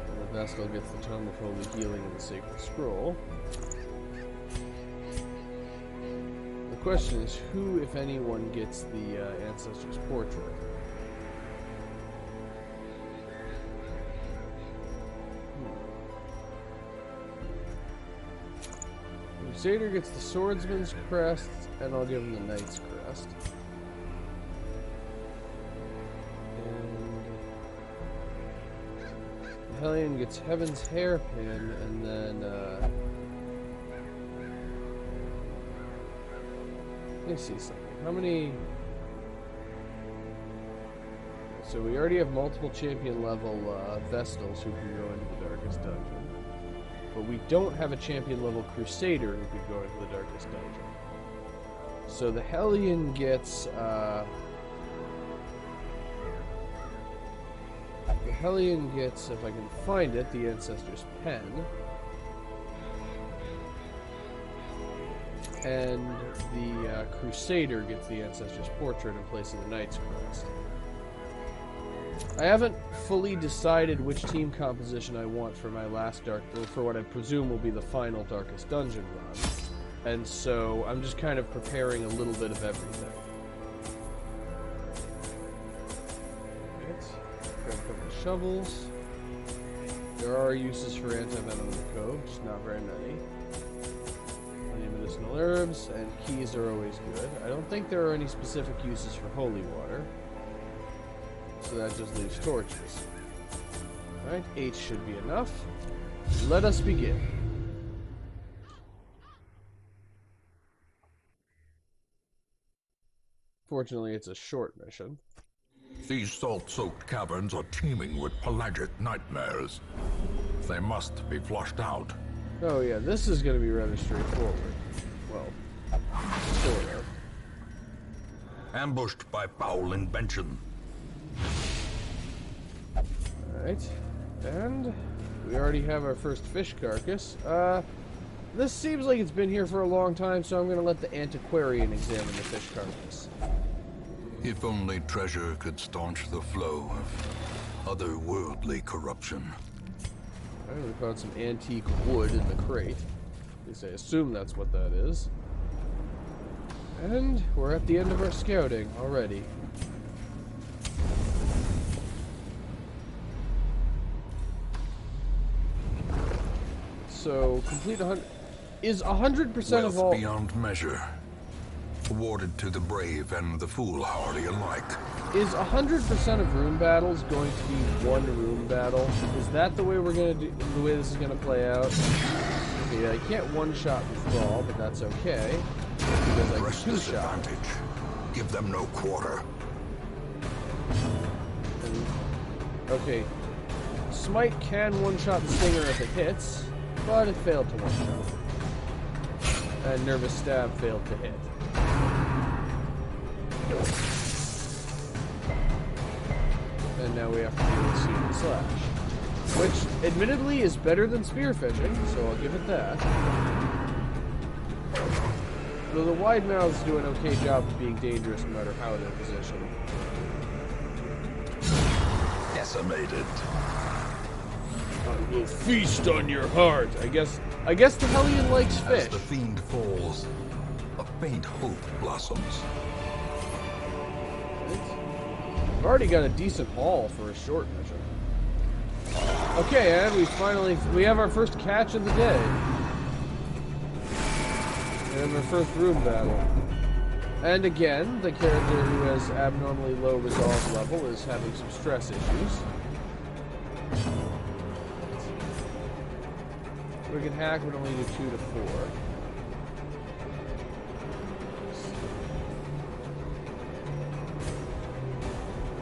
And the Vestal gets the Tome of Holy Healing and the Sacred Scroll. The question is, who, if anyone, gets the Ancestor's Portrait? Crusader gets the Swordsman's Crest, and I'll give him the Knight's Crest. And the Hellion gets Heaven's Hairpin, and then, let me see something. How many... So we already have multiple champion level Vestals who can go into the Darkest Dungeon. But we don't have a champion level Crusader who could go into the Darkest Dungeon. So the Hellion gets, if I can find it, the Ancestor's Pen. And the Crusader gets the Ancestor's Portrait in place of the Knight's Crest. I haven't fully decided which team composition I want for my last for what I presume will be the final Darkest Dungeon run. And so I'm just kind of preparing a little bit of everything. Right. Grab a couple of shovels. There are uses for anti-venom in the cove, just not very many. Plenty of medicinal herbs, and keys are always good. I don't think there are any specific uses for holy water. So that just leaves torches. Alright, 8 should be enough. Let us begin. Fortunately, it's a short mission. These salt-soaked caverns are teeming with pelagic nightmares. They must be flushed out. Oh yeah, this is going to be rather straightforward. Well, sort of. Ambushed by foul invention. Alright, and we already have our first fish carcass. This seems like it's been here for a long time, so I'm going to let the Antiquarian examine the fish carcass. If only treasure could staunch the flow of otherworldly corruption. Alright, we found some antique wood in the crate. At least I assume that's what that is. And we're at the end of our scouting already. So, complete 100... Is 100% of all... beyond measure. Awarded to the brave and the foolhardy alike. Is 100% of room battles going to be one room battle? Is that the way we're gonna do... the way this is gonna play out? Okay, I can't one-shot with Thrall, but that's okay. Because I can two-shot. Give them no quarter. Okay. Smite can one-shot the Stinger if it hits, but it failed to one-shot. And Nervous Stab failed to hit. And now we have to deal with Searing Slash. Which, admittedly, is better than Spearfishing, so I'll give it that. Though the Wide Mouths do an okay job of being dangerous no matter how they're positioned. Decimated. I will feast on your heart. I guess the Hellion likes fish. As the fiend falls, a faint hope blossoms. I've already got a decent haul for a short mission. Okay, and we have our first catch of the day. We have our first room battle. And again, the character who has abnormally low resolve level is having some stress issues. We can hack, but only do 2 to 4.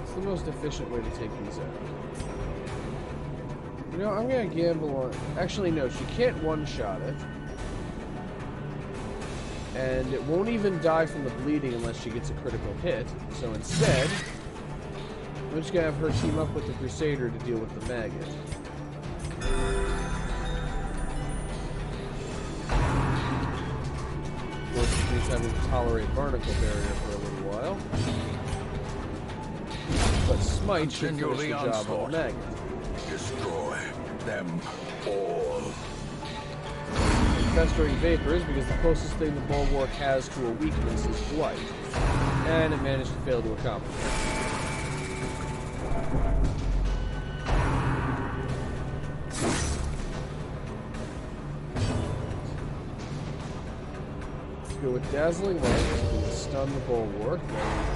It's the most efficient way to take these out. You know, I'm gonna gamble on... Actually, no, she can't one-shot it. And it won't even die from the bleeding unless she gets a critical hit. So instead, I'm just gonna have her team up with the Crusader to deal with the maggot. Of course, she's having to tolerate Barnacle Barrier for a little while. But Smite should finish the job on the maggot. Destroy them all. Festering Vapors, because the closest thing the Bulwark has to a weakness is Blight. And it managed to fail to accomplish it. Let's go with Dazzling Light, so we can stun the Bulwark.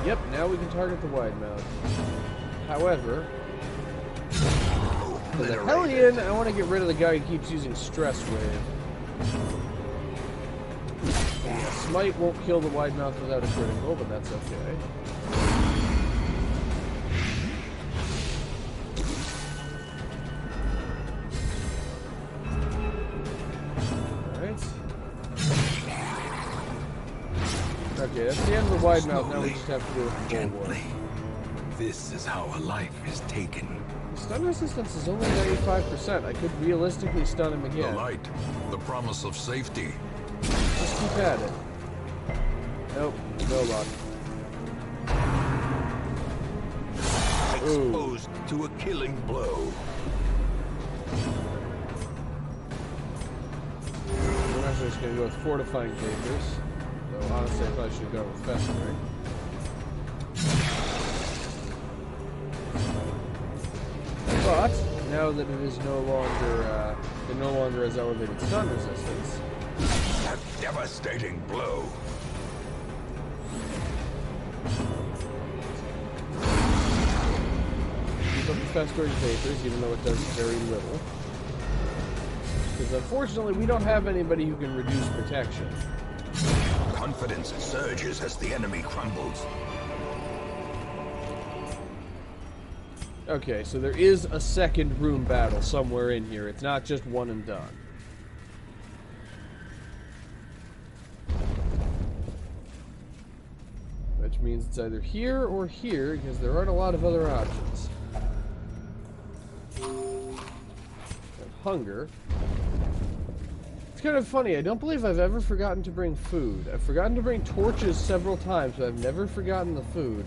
Yep, now we can target the Wide Mouth. However, for the Hellion, I want to get rid of the guy who keeps using Stress Wave. Yeah, Smite won't kill the Wide Mouth without a critical, but that's okay. Alright. Okay, that's the end of the Wide Mouth. Now we just have to do it with the Bulwark. This is how a life is taken. Stun resistance is only 95%. I could realistically stun him again. The light, the promise of safety. Just keep at it. Nope, no luck. Exposed to a killing blow. I'm actually just going to go with Fortifying Vapors. Though honestly, I probably should have gone with Festering. But now that it is no longer has elevated stun resistance. A devastating blow. Keep up the Festering Vapors, even though it does very little. Because unfortunately, we don't have anybody who can reduce protection. Confidence surges as the enemy crumbles. Okay, so there is a second room battle somewhere in here. It's not just one and done. Which means it's either here or here, because there aren't a lot of other options. And hunger. It's kind of funny, I don't believe I've ever forgotten to bring food. I've forgotten to bring torches several times, but I've never forgotten the food.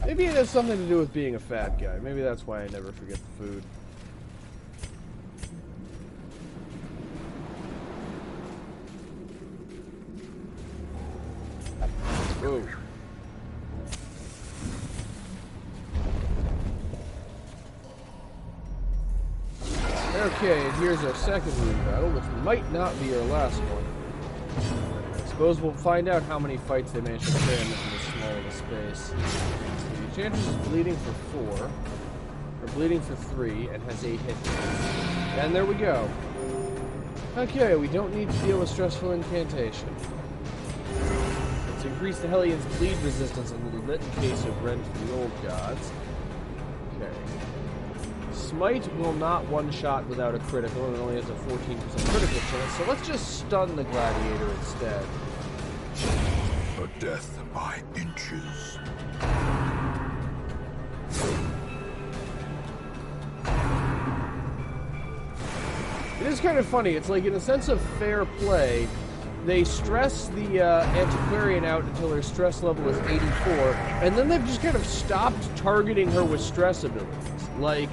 Maybe it has something to do with being a fat guy. Maybe that's why I never forget the food. Ooh. Okay, and here's our second room battle, which might not be our last one. I suppose we'll find out how many fights they manage to cram into this small of a space. The Enchantress is bleeding for 4, or bleeding for 3, and has 8 hit points. And there we go. Okay, we don't need to deal with stressful incantation. Let's increase the Hellion's bleed resistance a little bit in case of Rend from the Old Gods. Okay. Smite will not one-shot without a critical, and it only has a 14% critical chance, so let's just stun the Gladiator instead. A death by inches. It is kind of funny. It's like, in a sense of fair play, they stress the Antiquarian out until her stress level is 84, and then they've just kind of stopped targeting her with stress abilities. Like,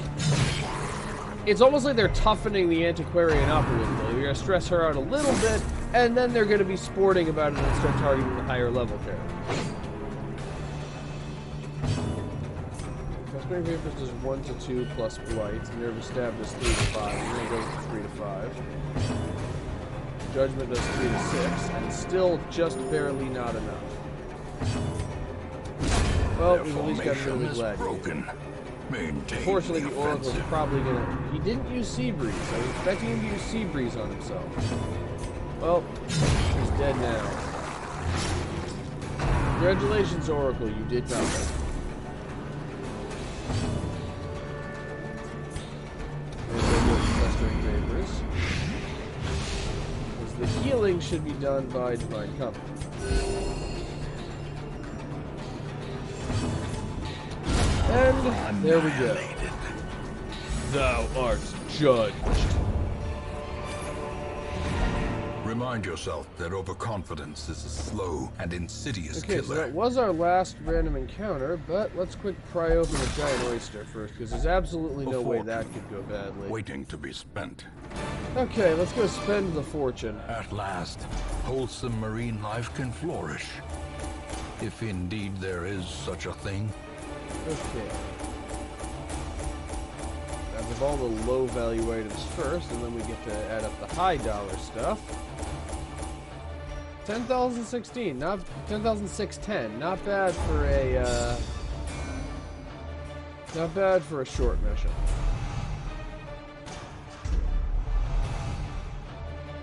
it's almost like they're toughening the Antiquarian up a little bit. You're going to stress her out a little bit, and then they're going to be sporting about it and start targeting the higher level characters. Festering Vapors does 1 to 2 plus Blight. Nervous Stab does 3 to 5. We're going to go with 3 to 5. Judgment does 3 to 6, and still just barely not enough. Well, Their we've at least got a formation really is glad. broken. Maintain Unfortunately, the the Oracle's offensive. probably gonna... He didn't use Sea Breeze. I was expecting him to use Sea Breeze on himself. Well, he's dead now. Congratulations, Oracle, you did nothing. There's no more festering vapors. Because the healing should be done by Divine Covenant. And there we go. Thou art judged. Remind yourself that overconfidence is a slow and insidious Okay, killer. so that was our last random encounter, but let's quick pry open a giant oyster first, because there's absolutely no way that could go badly. Waiting to be spent. Okay, let's go spend the fortune. At last, wholesome marine life can flourish. If indeed there is such a thing. Okay. Now with all the low value items first, and then we get to add up the high dollar stuff. 10,016, not 10,610. Not bad for a not bad for a short mission.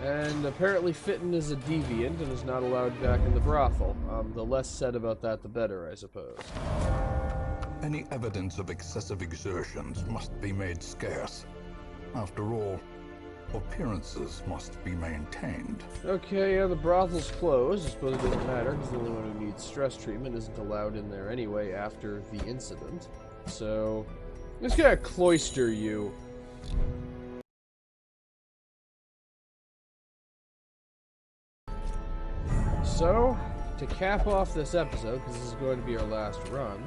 And apparently Fitton is a deviant and is not allowed back in the brothel. The less said about that, the better, I suppose. Any evidence of excessive exertions must be made scarce. After all, appearances must be maintained. Okay, yeah, the brothel's closed. I suppose it doesn't matter, because the only one who needs stress treatment isn't allowed in there anyway after the incident. So, I'm just gonna cloister you. So, to cap off this episode, because this is going to be our last run,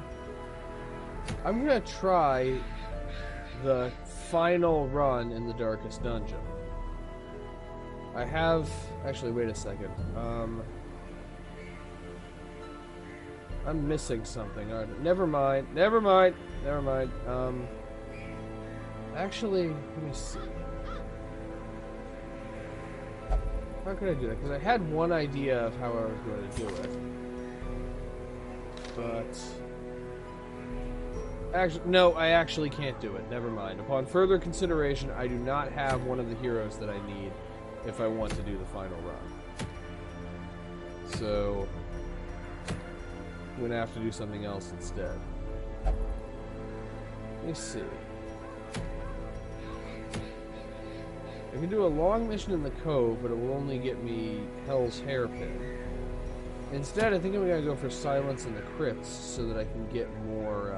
I'm gonna try the final run in the Darkest Dungeon. I have... Actually, wait a second. I'm missing something. Never mind. Never mind. Never mind. Actually, let me see. How could I do that? Because I had one idea of how I was going to do it. But... Actually, no, I actually can't do it. Never mind. Upon further consideration, I do not have one of the heroes that I need if I want to do the final run. So, I'm going to have to do something else instead. Let me see. I can do a long mission in the Cove, but it will only get me Hell's Hairpin. Instead, I think I'm going to go for Silence in the Crypts so that I can get more,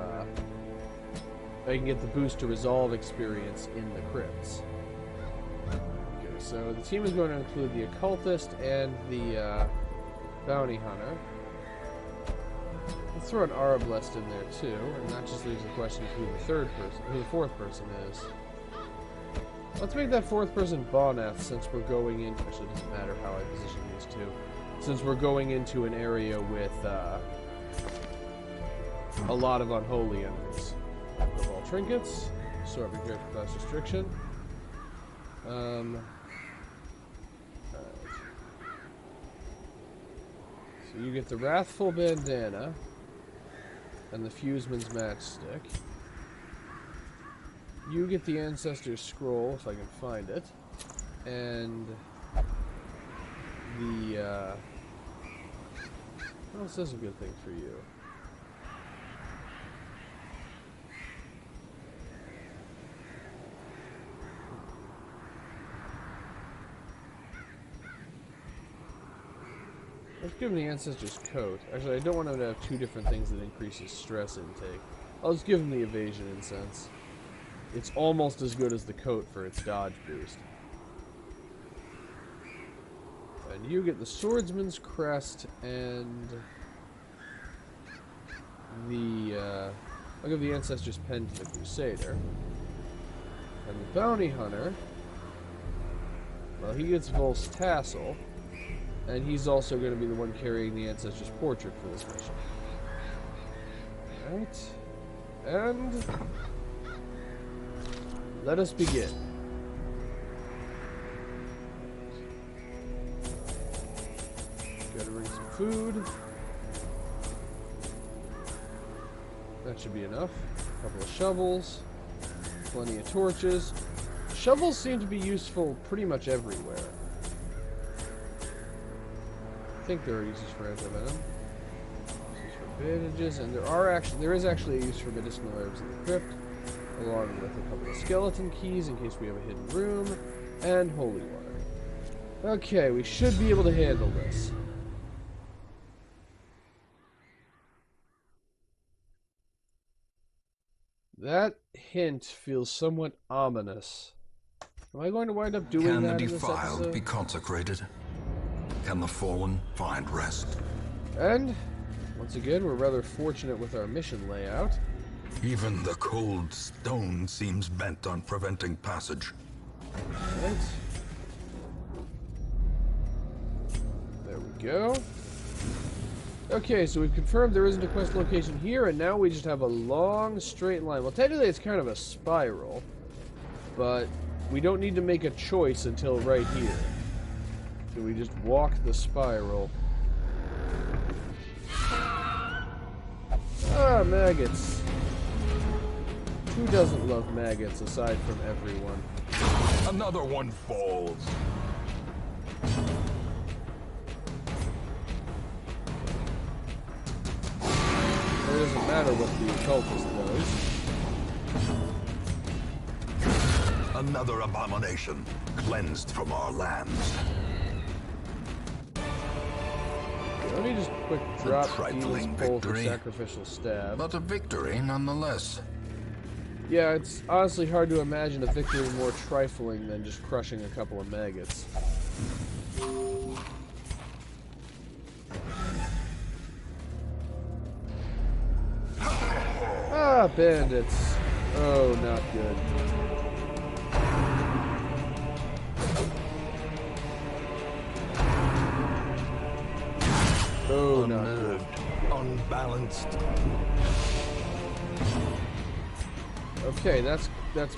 I can get the boost to resolve experience in the crypts. Okay, so the team is going to include the Occultist and the Bounty Hunter. Let's throw an Arablest in there too, and that just leaves the question of who the fourth person is. Let's make that fourth person Boneth, since we're going in. Actually, it doesn't matter how I position these two, since we're going into an area with a lot of unholy enemies. Of all trinkets, assortment here for class restriction. Alright. So you get the Wrathful Bandana and the Fuseman's Matchstick. You get the Ancestor's Scroll, if I can find it. And the, what else is a good thing for you? Let's give him the Ancestor's Coat. Actually, I don't want him to have two different things that increase his stress intake. I'll just give him the Evasion Incense. It's almost as good as the coat for its dodge boost. And you get the Swordsman's Crest and the, I'll give the Ancestor's Pen to the Crusader. And the Bounty Hunter, well, he gets Vol's Tassel, and he's also going to be the one carrying the Ancestor's Portrait for this mission. Alright. And let us begin. Gotta bring some food. That should be enough. A couple of shovels. Plenty of torches. Shovels seem to be useful pretty much everywhere. I think there are uses for antivenom. Uses for bandages, and there is actually a use for medicinal herbs in the crypt, along with a couple of skeleton keys in case we have a hidden room, and holy water. Okay, we should be able to handle this. That hint feels somewhat ominous. Am I going to wind up doing that in this episode? Can the defiled be consecrated? Can the fallen find rest? And, once again, we're rather fortunate with our mission layout. Even the cold stone seems bent on preventing passage. Right. There we go. Okay, so we've confirmed there isn't a quest location here, and now we just have a long, straight line. Well, technically it's kind of a spiral, but we don't need to make a choice until right here. So we just walk the spiral. Ah, maggots. Who doesn't love maggots aside from everyone? Another one falls. It doesn't matter what the occultist does. Another abomination cleansed from our lands. Let me just quick drop trifling Demon's Pole for victory. sacrificial stab. But a victory nonetheless. Yeah, it's honestly hard to imagine a victory more trifling than just crushing a couple of maggots. Ah, bandits. Oh, not good. Oh, not good. Unbalanced. Okay, that's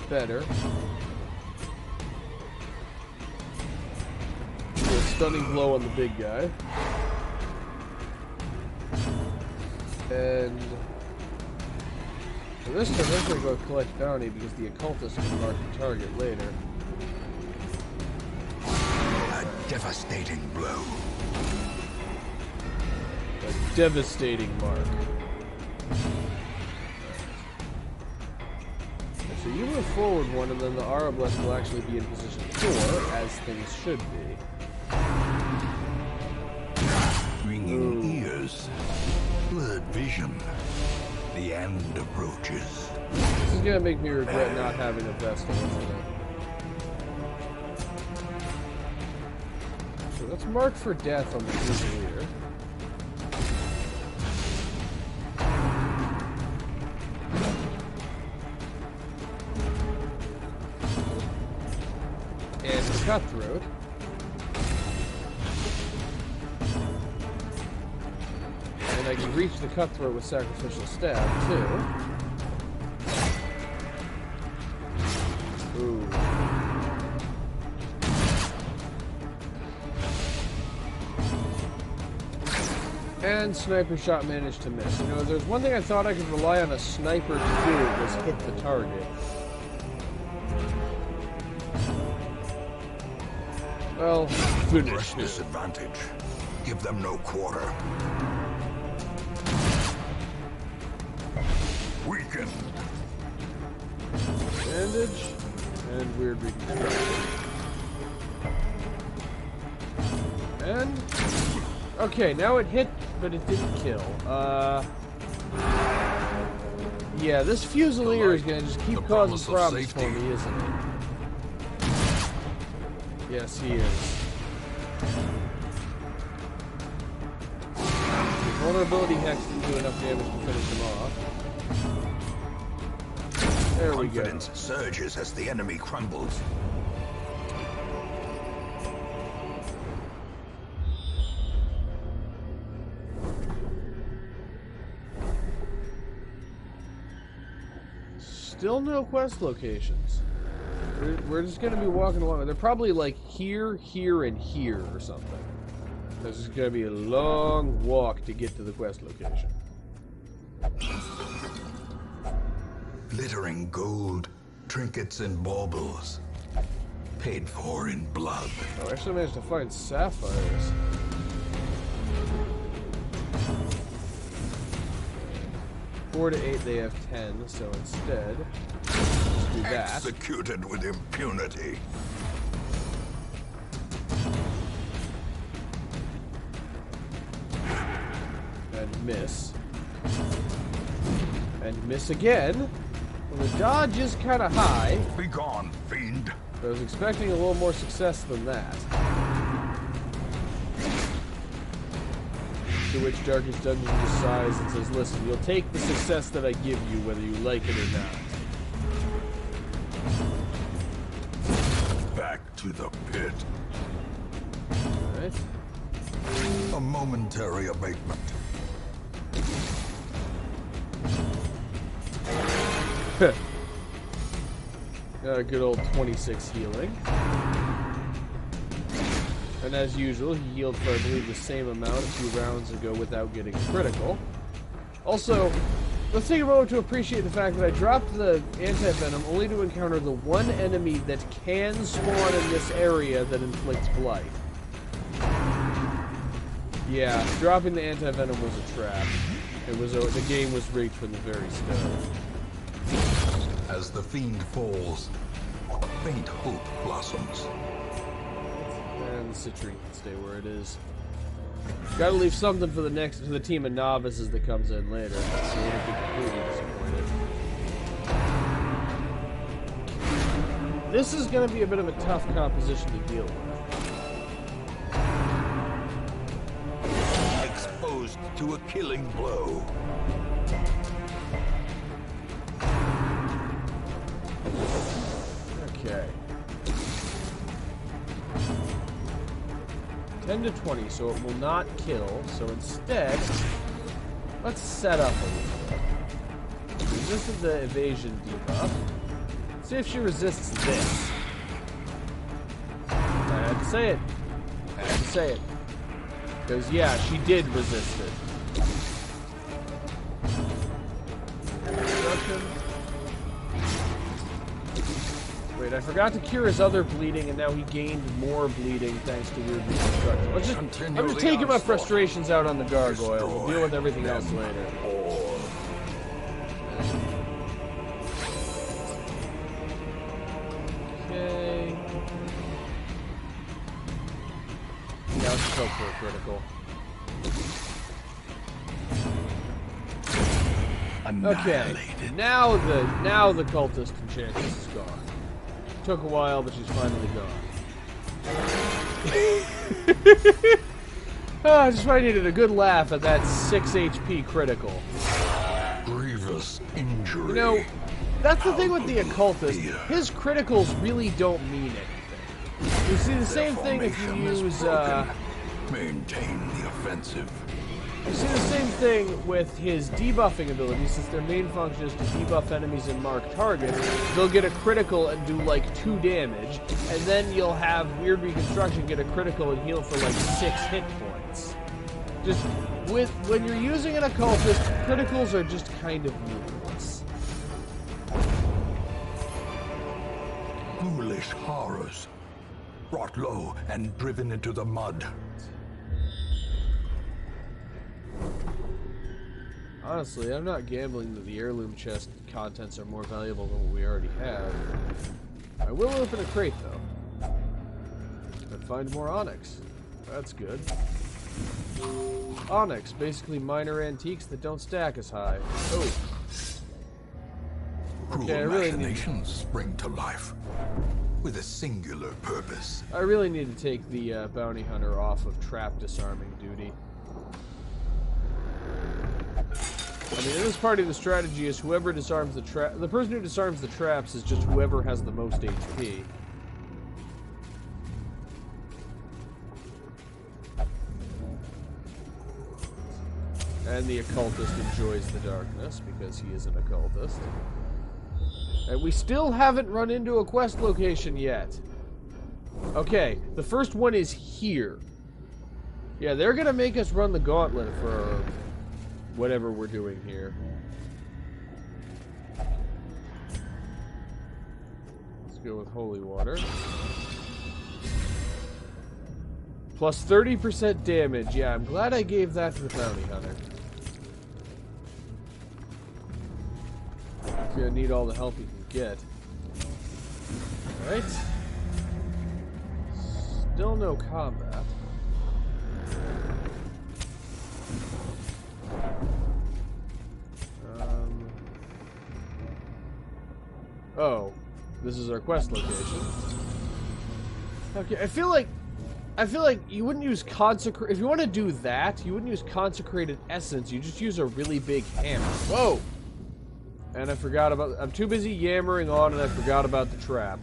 better. A stunning blow on the big guy. And for this time, I'm going to go collect bounty because the occultist can mark the target later. A devastating blow. A devastating mark. So you move forward one, and then the Arabless will actually be in position 4, as things should be. Ringing ears. Blurred vision. The end approaches. This is gonna make me regret not having a Vestal, isn't it? So let's mark for death on the Fusilier. And the Cutthroat. And I can reach the Cutthroat with Sacrificial Stab, too. Ooh. And Sniper Shot managed to miss. You know, there's one thing I thought I could rely on a sniper to do was hit the target. Well, finish Press him. disadvantage. Give them no quarter. Weaken. Bandage. And weird reconstruction. And... okay, now it hit, but it didn't kill. Yeah, this Fusilier is gonna just keep causing problems for me, isn't it? Yes, he is. The vulnerability hex didn't do enough damage to finish him off. There we go. Confidence surges as the enemy crumbles. Still no quest locations. We're just gonna be walking along. They're probably like here, here, and here or something. This is gonna be a long walk to get to the quest location. glittering gold, trinkets and baubles, paid for in blood. Oh, I actually managed to find sapphires. Four to 8, they have 10, so instead, let's do that. Executed with impunity. And miss. And miss again. Well, the dodge is kind of high. Begone, fiend. I was expecting a little more success than that. To which Darkest Dungeon just sighs and says, listen, you'll take the success that I give you whether you like it or not. Back to the pit. Alright. A momentary abatement. Good old 26 healing. And as usual, he healed for, I believe, the same amount a few rounds ago without getting critical. Also, let's take a moment to appreciate the fact that I dropped the anti-venom only to encounter the one enemy that can spawn in this area that inflicts blight. Yeah, dropping the anti-venom was a trap. It was the game was rigged from the very start. As the fiend falls, faint hope blossoms. And the citrine can stay where it is. Gotta leave something for the team of novices that comes in later. So we won't be completely disappointed. This is gonna be a bit of a tough composition to deal with. Exposed to a killing blow. Okay. 10 to 20, so it will not kill. So instead, let's set up a little bit. Resisted the evasion debuff. See if she resists this. I had to say it. I had to say it. Because, yeah, she did resist it. Wait, I forgot to cure his other bleeding, and now he gained more bleeding thanks to weird reconstruction. I'm just taking my frustrations out on the gargoyle. We'll deal with everything else later. Okay. Now let's hope for a critical. Okay, now the cultist enchantress is gone. Took a while, but she's finally gone. I just needed a good laugh at that 6 HP critical. Grievous injury. You know, that's the thing with the occultist. His criticals really don't mean anything. You see the same thing if you use maintain the offensive. You see the same thing with his debuffing abilities, since their main function is to debuff enemies and mark targets. They'll get a critical and do like 2 damage, and then you'll have Weird Reconstruction get a critical and heal for like 6 hit points. Just when you're using an occultist, criticals are just kind of meaningless. Foolish horrors, brought low and driven into the mud. Honestly, I'm not gambling that the heirloom chest contents are more valuable than what we already have. I will open a crate, though. And find more onyx. That's good. Onyx, basically minor antiques that don't stack as high. Oh. Okay, I really machinations spring to life with a singular purpose. I really need to take the bounty hunter off of trap disarming duty. I mean, in this party, the strategy is whoever disarms the trap. The person who disarms the traps is just whoever has the most HP. And the occultist enjoys the darkness because he is an occultist. And we still haven't run into a quest location yet. Okay, the first one is here. Yeah, they're gonna make us run the gauntlet for whatever we're doing here. Let's go with holy water. Plus 30% damage. Yeah, I'm glad I gave that to the bounty hunter. He's gonna need all the help he can get. Alright. Still no combat. Oh, this is our quest location. Okay, I feel like you wouldn't use consecrate. If you want to do that, you wouldn't use consecrated essence. You just use a really big hammer. Whoa! And I forgot about. I'm too busy yammering on, and I forgot about the trap.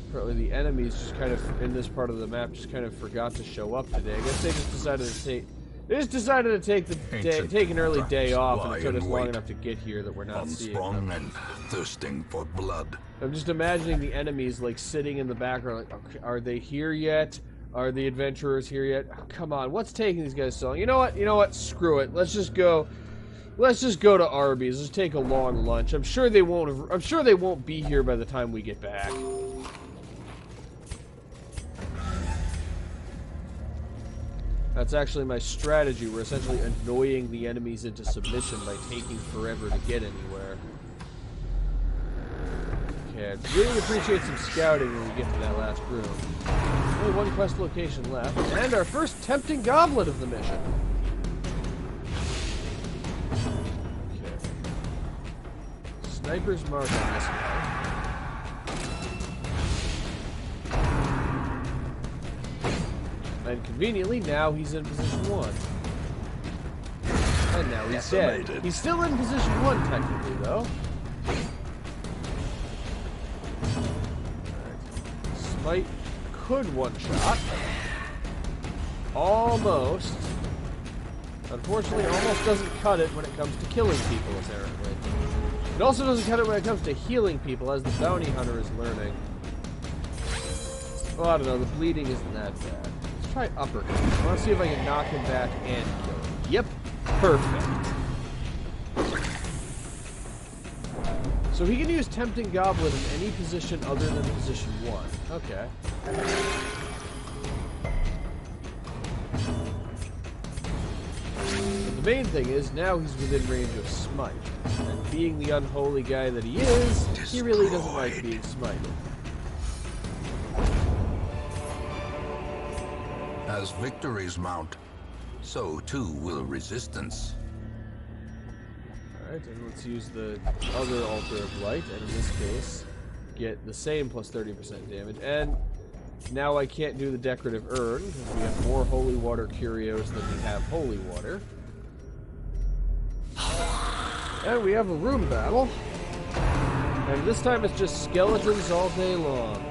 Apparently, the enemies just kind of in this part of the map just kind of forgot to show up today. I guess they just decided to take. They just decided to take an early day off, and it took us long enough to get here that we're not seeing them. And thirsting for blood. I'm just imagining the enemies like sitting in the background, like, okay, are they here yet? Are the adventurers here yet? Oh, come on, what's taking these guys so long? You know what? You know what? Screw it. Let's just go. Let's just go to Arby's. Let's take a long lunch. I'm sure they won't be here by the time we get back. That's actually my strategy. We're essentially annoying the enemies into submission by taking forever to get anywhere. Okay, I'd really appreciate some scouting when we get to that last room. Only one quest location left, and our first tempting goblet of the mission. Okay. Sniper's mark on this guy. And conveniently, now he's in position 1. And now he's dead. He's still in position 1, technically, though. Smite could one-shot. Almost. Unfortunately, almost doesn't cut it when it comes to killing people, apparently. It also doesn't cut it when it comes to healing people, as the bounty hunter is learning. Well, I don't know, the bleeding isn't that bad. Try uppercut. I want to see if I can knock him back and kill him. Yep. Perfect. So he can use Tempting Goblet in any position other than position 1. Okay. But the main thing is, now he's within range of Smite. And being the unholy guy that he is, he really doesn't like being smited. As victories mount, so too will resistance. Alright, and let's use the other Altar of Light, and in this case, get the same plus 30% damage. And now I can't do the Decorative Urn, because we have more Holy Water Curios than we have Holy Water. And we have a room battle. And this time it's just skeletons all day long.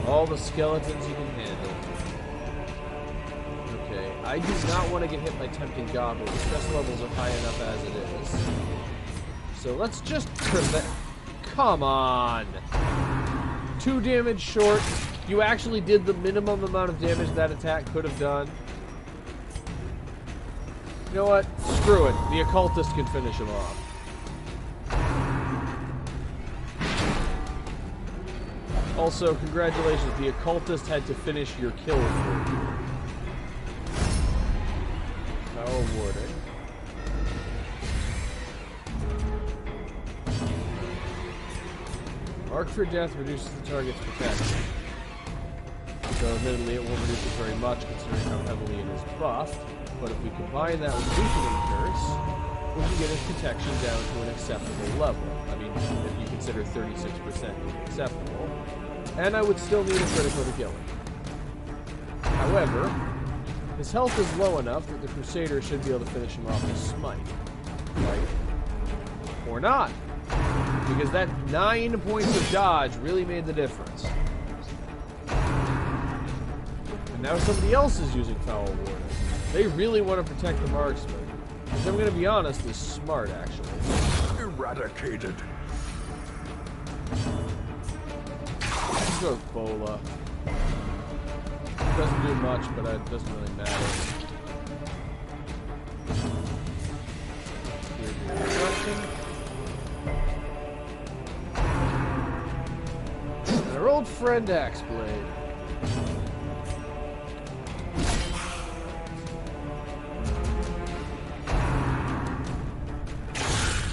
All the skeletons you can handle. I do not want to get hit by Tempting Goblet. The stress levels are high enough as it is. So let's just prevent... Come on! 2 damage short. You actually did the minimum amount of damage that attack could have done. You know what? Screw it. The Occultist can finish him off. Also, congratulations. The Occultist had to finish your kill for you. Power warding. Mark for Death reduces the target's protection. So admittedly it won't reduce it very much considering how heavily it is buffed. But if we combine that with Weakening Curse, we can get his protection down to an acceptable level. I mean, if you consider 36% to be acceptable. And I would still need a critical to kill him. However, his health is low enough that the Crusader should be able to finish him off with Smite. Right? Or not. Because that 9 points of dodge really made the difference. And now somebody else is using Foul Warding. They really want to protect the marksman. Which I'm going to be honest is smart, actually. Eradicated. Let's go with Bola. Doesn't do much, but it doesn't really matter. old friend Axe Blade.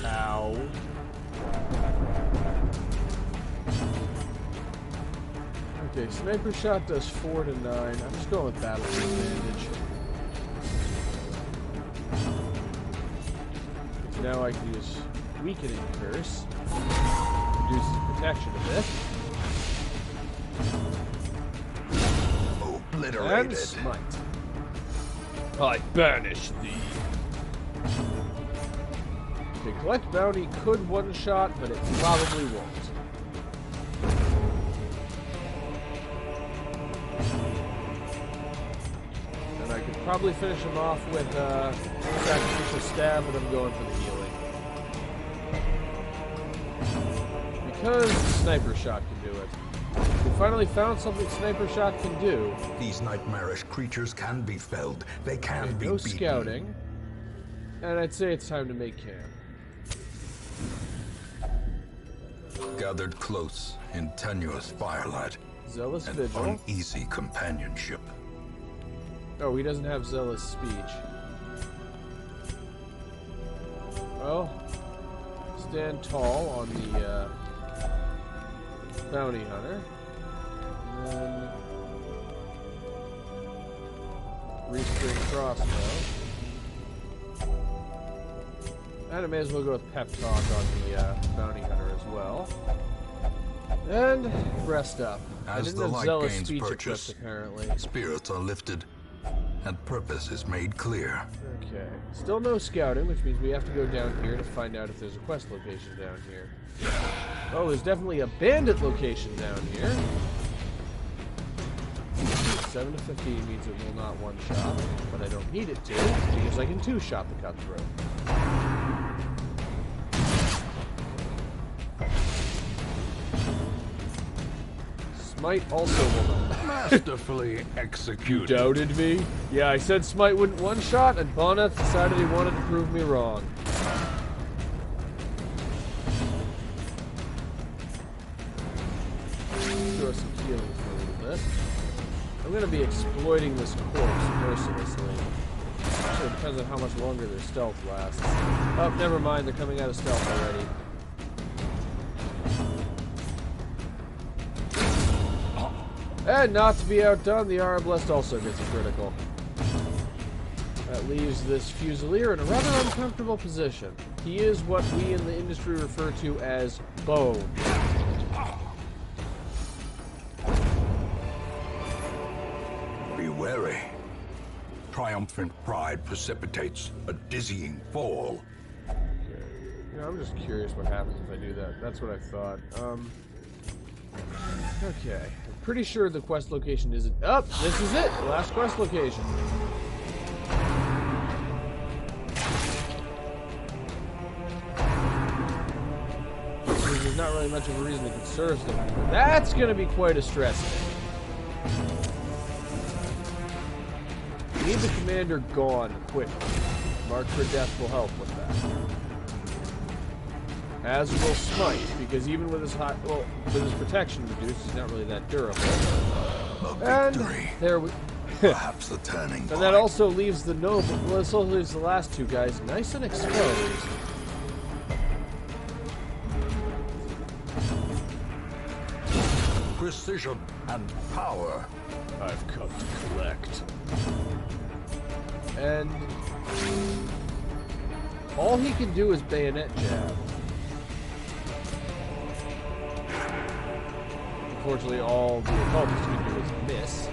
Ow. Okay, sniper shot does 4 to 9. I'm just going with battle advantage. Now I can use weakening curse. Reduces protection a bit. Obliterated. And smite. I banish thee. Okay, collect bounty could one-shot, but it probably won't. And I could probably finish him off with sacrificial stab, but I'm going for the healing. Because sniper shot can do it. We finally found something sniper shot can do. These nightmarish creatures can be felled. They can be no beaten. Scouting. And I'd say it's time to make camp. Gathered close in tenuous firelight. Zealous and vigil. uneasy companionship. Oh, he doesn't have zealous speech. Well, stand tall on the bounty hunter. And then restring crossbow. And I may as well go with pep talk on the bounty hunter as well. And rest up. I As didn't the have light zealous gains speech purchase, equipped, apparently. spirits are lifted, and purpose is made clear. Okay. Still no scouting, which means we have to go down here to find out if there's a quest location down here. Oh, there's definitely a bandit location down here. 7 to 15 means it will not one-shot, but I don't need it to, because I can two-shot the cutthroat. Smite also will not. Masterfully executed. You doubted me? Yeah, I said Smite wouldn't one-shot, and Boneth decided he wanted to prove me wrong. Throw some healing for a little bit. I'm going to be exploiting this corpse mercilessly. Actually, it depends on how much longer their stealth lasts. Oh, never mind, they're coming out of stealth already. And not to be outdone, the Arblest also gets a critical. That leaves this Fusilier in a rather uncomfortable position. He is what we in the industry refer to as bone. Be wary. Triumphant pride precipitates a dizzying fall. Okay. You know, I'm just curious what happens if I do that. That's what I thought. Okay. I'm pretty sure the quest location isn't... Oh, this is it! The last quest location. There's not really much of a reason to conserve them. But that's going to be quite a stress. We need the commander gone quickly. Mark for Death will help with that. As will Smite, because even with his high, well, with his protection reduced, he's not really that durable. And there we... Perhaps the turning point. And that also leaves the noble... Well, this also leaves the last two guys nice and exposed. Precision and power. I've come to collect. And... all he can do is bayonet jab. Unfortunately, all the occultist can do is miss.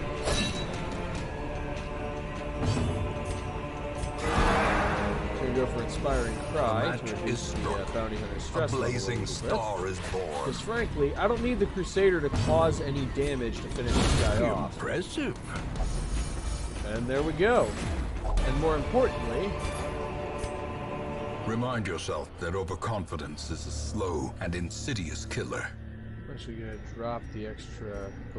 Gonna go for Inspiring Cry to reduce the bounty hunter's stress A level blazing star is born. Because frankly, I don't need the Crusader to cause any damage to finish this guy off. Impressive. And there we go. And more importantly... Remind yourself that overconfidence is a slow and insidious killer. I'm actually going to drop the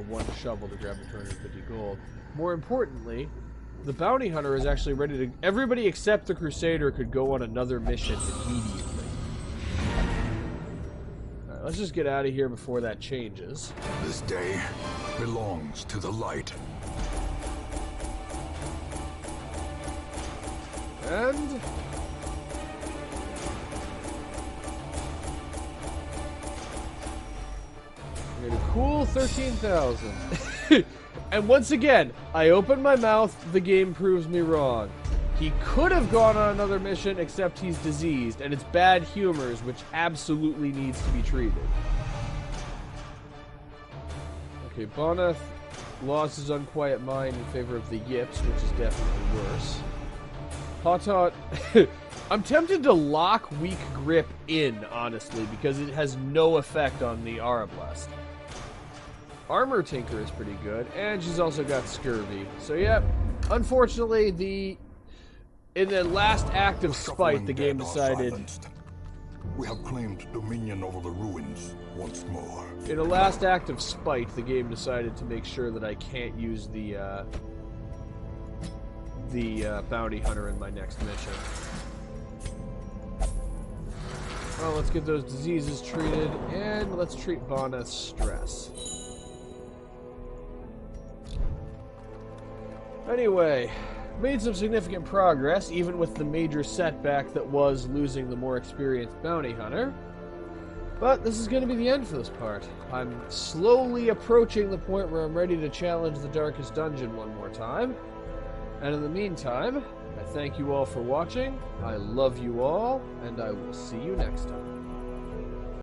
one shovel to grab the 250 gold. More importantly, the bounty hunter is actually ready to... Everybody except the Crusader could go on another mission immediately. let's just get out of here before that changes. This day belongs to the light. And... we're gonna cool 13,000. And once again, I open my mouth, the game proves me wrong. He could have gone on another mission, except he's diseased, and it's bad humors, which absolutely needs to be treated. Okay, Boneth lost his unquiet mind in favor of the Yips, which is definitely worse. Hotot, I'm tempted to lock Weak Grip in, honestly, because it has no effect on the Arablast. Armor Tinker is pretty good, and she's also got Scurvy. So, yep, unfortunately, in the last act of spite, the game decided... We have claimed dominion over the ruins once more. In the last act of spite, the game decided to make sure that I can't use the bounty hunter in my next mission. Well, let's get those diseases treated, and let's treat Boneth's stress. Anyway, made some significant progress, even with the major setback that was losing the more experienced bounty hunter. But this is going to be the end for this part. I'm slowly approaching the point where I'm ready to challenge the Darkest Dungeon one more time. And in the meantime, I thank you all for watching, I love you all, and I will see you next time.